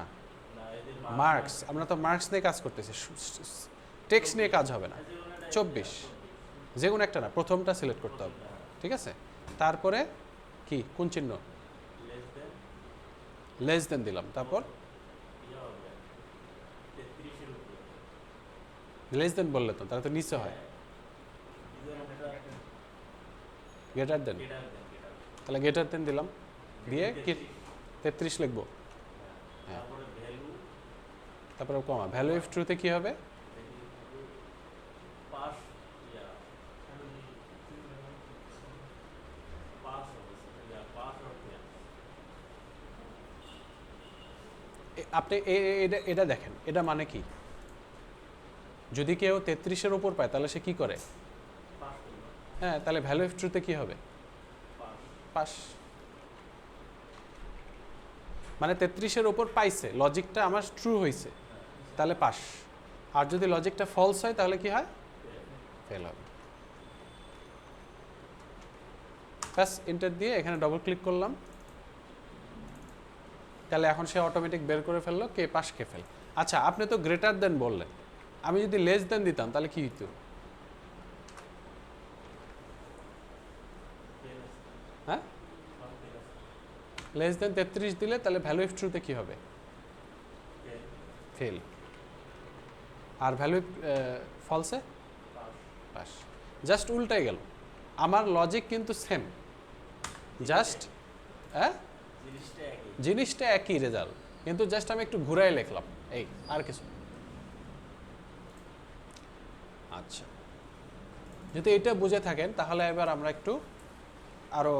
না এদের মার্কস। আমরা তো মার্কস নিয়ে কাজ করতেছি, টেক্সট নিয়ে কাজ হবে না। 24 যে কোনো একটা না, প্রথমটা সিলেক্ট করতে হবে। ঠিক আছে, তারপরে কি কোন চিহ্ন? লেস দেন লেস দেন দিলাম, তারপর ইয়া হবে 33 এর উপরে। লেস দেন বললে তো তাহলে তো নিচে হয় গ্রেটার দেন, তাহলে গ্রেটার দেন দিলাম, দিয়ে কি 33 লিখবো। হ্যাঁ। তারপরে ভ্যালু তারপরে কমা, ভ্যালু ইফ ট্রুতে কি হবে? পাস ইয়া পাস হবে ইয়া পাস অর ফেল। আপনি এটা দেখেন, এটা মানে কি? যদি কেউ 33-এর উপর পায় তাহলে সে কি করে? পাস করবে হ্যাঁ, তাহলে ভ্যালু ইফ ট্রুতে কি হবে? পাস। পাস। মানে 33-এর উপর পাইছে, লজিকটা আমার ট্রু হয়েছে, তাহলে পাস। আর যদি লজিকটা ফলস হয় তাহলে কি হয়? ফেল হবে। ব্যাস, এন্টার দিয়ে এখানে ডবল ক্লিক করলাম, তাহলে এখন সে অটোমেটিক বের করে ফেললো কে পাস কে ফেল। আচ্ছা, আপনি তো গ্রেটার দেন বললেন, আমি যদি লেস দেন দিতাম তাহলে কি হইতো? হ্যাঁ, লেস দেন 33 দিলে তাহলে ভ্যালু ইফ ট্রুতে কি হবে? ফেল। আর ভ্যালু ফলসে পাস। জাস্ট উল্টাই গেল, আমার লজিক কিন্তু সেম, জাস্ট হ্যাঁ জিনিসটা একই রেজাল্ট, কিন্তু জাস্ট আমি একটু ঘুরাই লিখলাম, এই আর কিছু। আচ্ছা, যদি এটা বুঝে থাকেন তাহলে এবার আমরা একটু আরো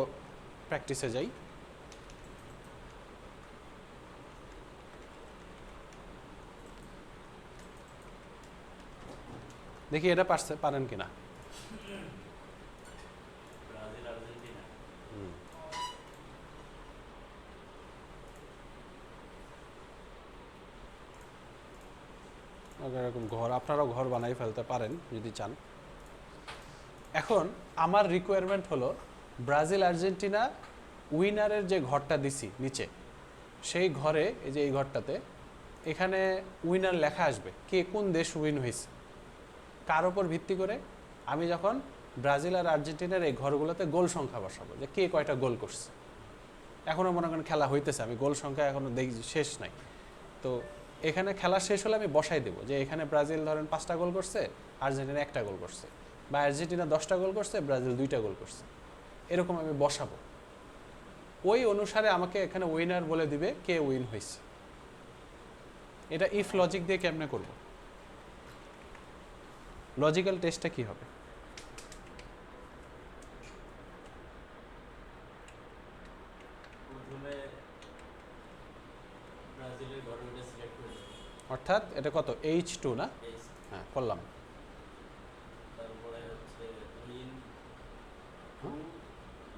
প্র্যাকটিসে যাই। দেখি এটা পারেন কিনা। ব্রাজিল আর্জেন্টিনা এরকম ঘর আপনারাও ঘর বানাই ফেলতে পারেন যদি চান। এখন আমার রিকোয়ারমেন্ট হলো ব্রাজিল আর্জেন্টিনা উইনারের যে ঘরটা দিছি নিচে, সেই ঘরে এই যে এই ঘরটাতে এখানে উইনার লেখা আসবে, কে কোন দেশ উইন হয়েছে, কার ওপর ভিত্তি করে আমি যখন ব্রাজিল আর আর্জেন্টিনার এই ঘরগুলোতে গোল সংখ্যা বসাবো, যে কে কয়টা গোল করছে। এখনও মনে করেন খেলা হইতেছে, আমি গোল সংখ্যা এখনও দেখি শেষ নাই, তো এখানে খেলা শেষ হলে আমি বসাই দেবো যে এখানে ব্রাজিল ধরেন 5টা গোল করছে, আর্জেন্টিনা 1টা গোল করছে, বা আর্জেন্টিনা 10টা গোল করছে, ব্রাজিল 2টা গোল করছে, এরকম আমি বসাবো। ওই অনুসারে আমাকে এখানে উইনার বলে দিবে কে উইন হয়েছে। এটা ইফ লজিক দিয়ে কেমনে করব? লজিক্যাল টেস্টটা কি হবে? প্রথমে ব্রাজিলের ঘরে ওটা সিলেক্ট করে দেবো। অর্থাৎ অর্থাৎ এটা কত H2 না? এইচ, হ্যাঁ করলাম। তারপরে হচ্ছে ইন হ্যাঁ।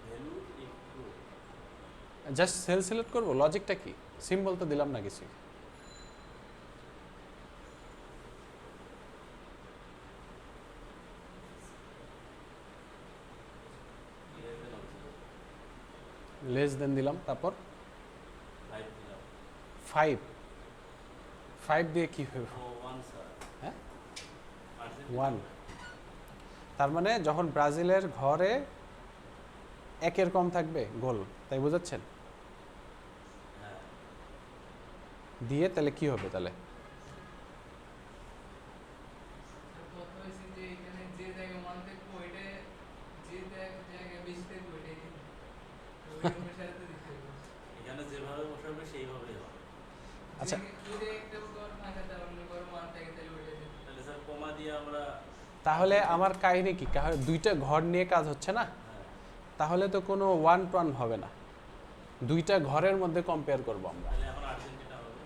ভ্যালু একটু জাস্ট সেল সিলেক্ট করবো, লজিকটা কি? সিম্বল তো দিলাম না কিছু। লেস দেন দিলাম, তারপর 5 দিলাম 5 5 দিয়ে কি হবে? ও 1 স্যার হ্যাঁ আর্জেন্টিনা 1। তার মানে যখন ব্রাজিলের ঘরে একের কম থাকবে গোল, তাই বুঝাচ্ছেন? হ্যাঁ দিয়ে তাহলে কি হবে তাহলে? কথা হয়েছে যে এখানে যে জায়গায় মান থাকবে ওইটা যে জায়গায় বেশি থাকবে ওইটাই দিবে। তো ওই অনুসারে তো দিতে হবে। এখানে যেভাবে বসাবে সেইভাবেই হবে। আচ্ছা। যদি একটা ঘর ফাঁকা তার অন্য ঘর মান থাকে তাহলে ওইটা দিতে হবে। তাহলে স্যার কমা দিয়ে আমরা তাহলে আমার কাহিনী কি? দুইটা ঘর নিয়ে কাজ হচ্ছে না, হ্যাঁ তাহলে তো কোনো 1 টু 1 হবে না, দুইটা ঘরের মধ্যে কম্পেয়ার করব আমরা। তাহলে এখন আর্জেন্টিনা হবে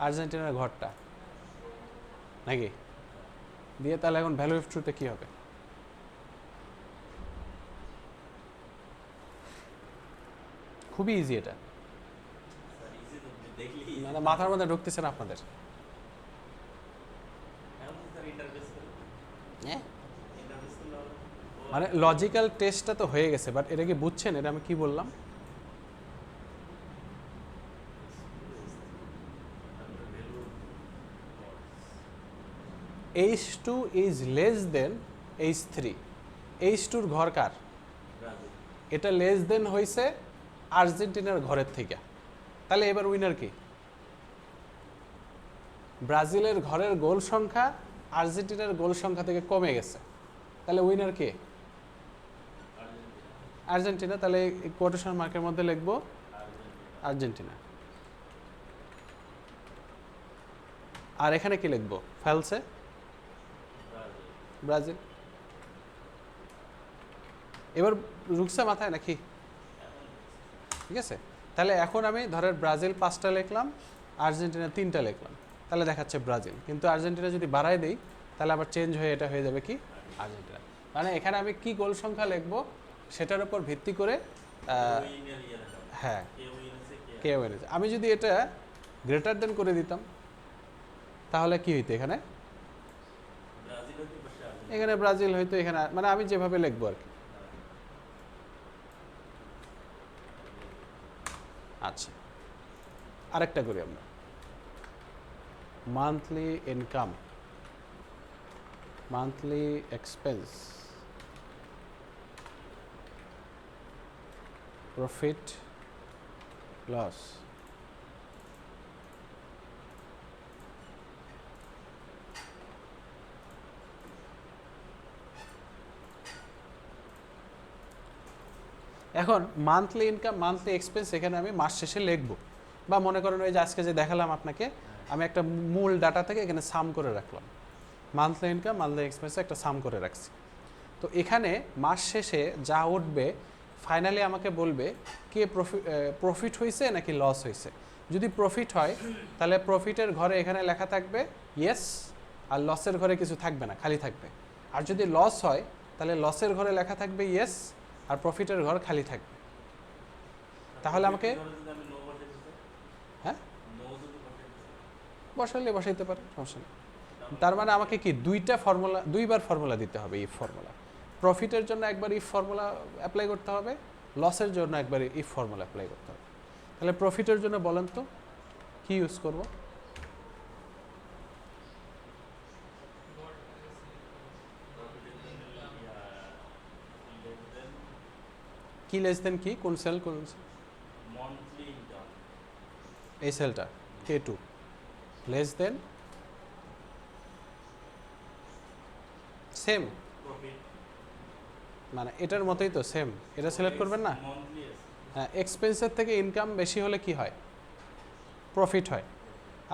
আর্জেন্টিনার ঘরটা নাকি দিয়ে তাহলে এখন ভ্যালু অফ ট্রুথে কি হবে? খুবই ইজি এটা, স্যার ইজি তো দেখলি মানে মাথার মধ্যে ঢুকতেছে না আপনাদের? এখন তো স্যার ইন্টারফেস করে ইন্টারফেস করলে হবে মানে লজিক্যাল টেস্টটা তো হয়ে গেছে, বাট এটা কি বুঝছেন এটা আমি কি বললাম? H2 is less than H3, H2 ঘর কার? এটা লেস দেন হয়েছে আর্জেন্টিনার ঘরের থেকে, তাহলে এবার উইনার কি? ব্রাজিলের ঘরের গোল সংখ্যা আর্জেন্টিনার গোল সংখ্যা থেকে কমে গেছে, তাহলে উইনার কে? আর্জেন্টিনা। তাহলে কোটেশন মার্কের মধ্যে লিখবো আর্জেন্টিনা। আর এখানে কি লিখবো? ফেলসে ব্রাজিল। এবার রুকসা মাথায় নাকি? ঠিক আছে, তাহলে এখন আমি ধরেন ব্রাজিল 5টা লিখলাম, আর্জেন্টিনা 3টা লিখলাম, তাহলে দেখাচ্ছে ব্রাজিল। কিন্তু আর্জেন্টিনা যদি বাড়াই দেই তাহলে আবার চেঞ্জ হয়ে এটা হয়ে যাবে কি আর্জেন্টিনা। মানে এখানে আমি কি গোল সংখ্যা লিখবো সেটার উপর ভিত্তি করে হ্যাঁ কে উইনেছে। আমি যদি এটা গ্রেটার দেন করে দিতাম তাহলে কি হইতো? এখানে ব্রাজিল হয়তো, এখানে মানে আমি যেভাবে লিখবো আর কি। আচ্ছা, আরেকটা করি আমরা। Monthly income, monthly expense, profit loss. এখন মান্থলি ইনকাম, মান্থলি এক্সপেন্স এখানে আমি মাস শেষে লিখবো, বা মনে করেন ওই যে আজকে যে দেখালাম আপনাকে, আমি একটা মূল ডাটা থেকে এখানে সাম করে রাখলাম, মান্থলি ইনকাম মান্থলি এক্সপেন্সে একটা সাম করে রাখছি। তো এখানে মাস শেষে যা উঠবে ফাইনালি আমাকে বলবে কে প্রফিট হয়েছে নাকি লস হয়েছে। যদি প্রফিট হয় তাহলে প্রফিটের ঘরে এখানে লেখা থাকবে ইয়েস, আর লসের ঘরে কিছু থাকবে না, খালি থাকবে। আর যদি লস হয় তাহলে লসের ঘরে লেখা থাকবে ইয়েস, আর প্রফিটের ঘর খালি থাকবে। তাহলে আমাকে হ্যাঁ বসাইলে বসাইতে পারে, সমস্যা নেই। তার মানে আমাকে কি দুইবার ফর্মুলা দিতে হবে। ইফ ফর্মুলা, প্রফিটের জন্য একবার ইফ ফর্মুলা অ্যাপ্লাই করতে হবে, লসের জন্য একবার ইফ ফর্মুলা অ্যাপ্লাই করতে হবে। তাহলে প্রফিটের জন্য বলেন তো কি ইউজ করব? কি লেস দেন কি? কোন সেল? মন্থলি ইনকাম, এই সেলটা K2 less than same, profit মানে এটার মতোই তো সেম, এটা সিলেক্ট করবেন না? মন্থলি হ্যাঁ, এক্সপেন্সের থেকে ইনকাম বেশি হলে কি হয়? প্রফিট হয়।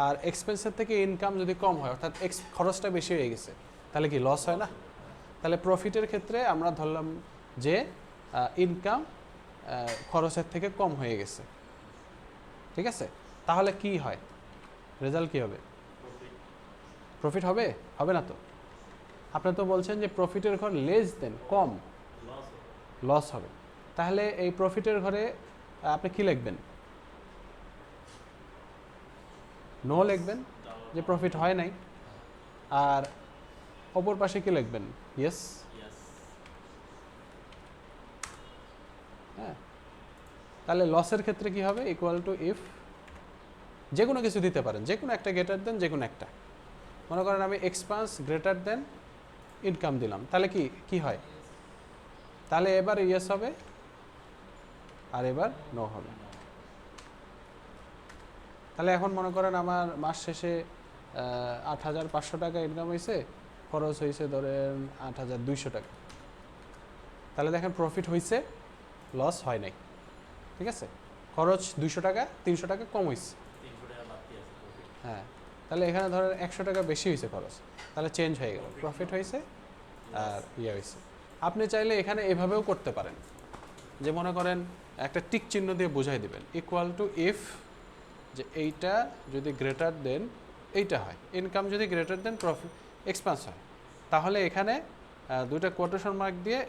আর এক্সপেন্সের থেকে ইনকাম যদি কম হয়, অর্থাৎ খরচটা বেশি হয়ে গেছে, তাহলে কি লস হয় না? তাহলে প্রফিটের ক্ষেত্রে আমরা ধরলাম যে ইনকাম খরচের থেকে কম হয়ে গেছে, ঠিক আছে? তাহলে কি হয়? রেজাল্ট কি হবে? প্রফিট প্রফিট হবে? হবে না তো। আপনি তো বলছেন যে প্রফিটের ঘর লেস দেন, কম, লস হবে। লস হবে। তাহলে এই প্রফিটের ঘরে আপনি কি লিখবেন? নো লিখবেন, যে প্রফিট হয় নাই। আর অপর পাশে কি লিখবেন? ইয়েস। ইয়েস। হ্যাঁ, তাহলে লসের ক্ষেত্রে কি হবে? ইকুয়াল টু ইফ, যে কোনো কিছু দিতে পারেন, যে কোনো একটা গ্রেটার দেন, যে কোনো একটা। মনে করেন আমি এক্সপেন্স গ্রেটার দেন ইনকাম দিলাম, তাহলে কি কি হয়? তাহলে এবার ইয়েস হবে আর এবার নো হবে। তাহলে এখন মনে করেন আমার মাস শেষে ৮,৫০০ টাকা ইনকাম হয়েছে, খরচ হয়েছে ধরেন ৮,২০০ টাকা। তাহলে দেখেন প্রফিট হয়েছে, লস হয় নাই। ঠিক আছে, খরচ 200 টাকা, 300 টাকা কম হয়েছে। 300 টাকা বাড়তি আছে প্রফিট। হ্যাঁ, তাহলে এখানে ধরেন 100 টাকা বেশি হয়েছে খরচ, তাহলে চেঞ্জ হয়ে গেল, প্রফিট হয়েছে আর ইয়ে হয়েছে। আপনি চাইলে এখানে এভাবেও করতে পারেন, যে মনে করেন একটা টিক চিহ্ন দিয়ে বোঝাই দিবেন, ইকুয়াল টু ইফ, যে এইটা যদি গ্রেটার দেন এইটা হয়, ইনকাম যদি গ্রেটার দেন প্রফিট এক্সপেন্স হয়, তাহলে এখানে দুইটা কোটেশন মার্ক দিয়ে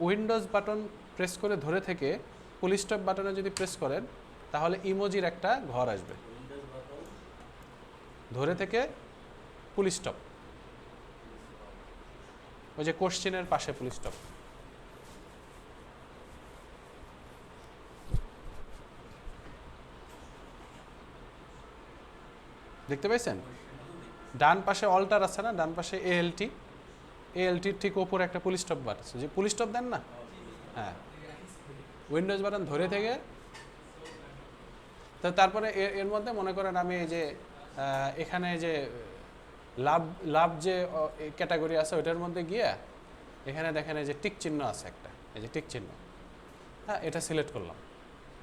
উইন্ডোজ বাটন প্রেস করে ধরে থেকে ফুল স্টপ বাটনে যদি প্রেস করেন, তাহলে ইমোজির একটা ঘর আসবে। উইন্ডোজ বাটন ধরে থেকে ফুল স্টপ, ওই যে কোশ্চেনের পাশে ফুল স্টপ। দেখতে পাইছেন? ডান পাশে অল্টার আছে না, ডান পাশে এএলটি, এএলটির ঠিক ওপরে একটা পুল স্টপ বাটন আছে, যে পুল স্টপ দেন না, হ্যাঁ, উইন্ডোজ বাটন ধরে থেকে। তো তারপরে এর মধ্যে মনে করেন আমি এই যে এখানে যে লাভ লাভ যে ক্যাটাগরি আছে ওইটার মধ্যে গিয়ে এখানে দেখেন এই যে টিক চিহ্ন আছে একটা, এই যে টিক চিহ্ন, হ্যাঁ, এটা সিলেক্ট করলাম,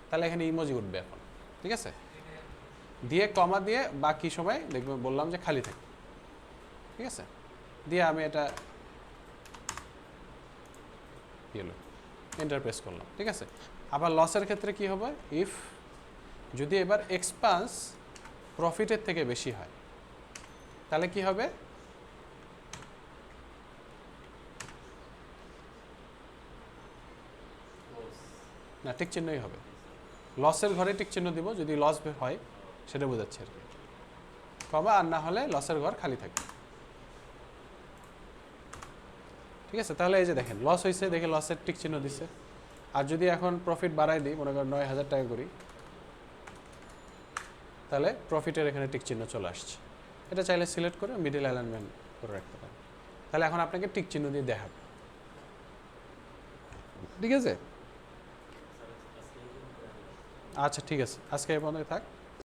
তাহলে এখানে ইমোজি উঠবে এখন। ঠিক আছে, দিয়ে কমা দিয়ে বাকি সময় দেখবেন বললাম যে খালি থাকে। ঠিক আছে, দিয়ে আমি এটা গেলো, এন্টার প্রেস করলাম। ঠিক আছে, আবার লসের ক্ষেত্রে কি হবে? ইফ যদি এবার এক্সপেন্স প্রফিটের থেকে বেশি হয়, তাহলে কি হবে? ক্লোজ। না, টিক চিহ্নই হবে। লসের ঘরে টিক চিহ্ন দিব যদি লস হয়, সেটা বোঝাচ্ছে আর কি। কমা, আর না হলে লসের ঘর খালি থাকবে। ঠিক আছে, তাহলে এই যে দেখেন লস হয়েছে, দেখে লসের টিক চিহ্ন দিচ্ছে। আর যদি এখন প্রফিট বাড়াই দিই, মনে করেন ৯,০০০ টাকা করি, তাহলে প্রফিটের এখানে টিক চিহ্ন চলে আসছে। এটা চাইলে সিলেক্ট করে মিডল অ্যালাইনমেন্ট করে রাখতে পারেন। তাহলে এখন আপনাকে টিক চিহ্ন দিয়ে দেখাবো। ঠিক আছে, স্যার আজকে এরকম করে আচ্ছা ঠিক আছে, আজকে এই পর্যন্ত থাক।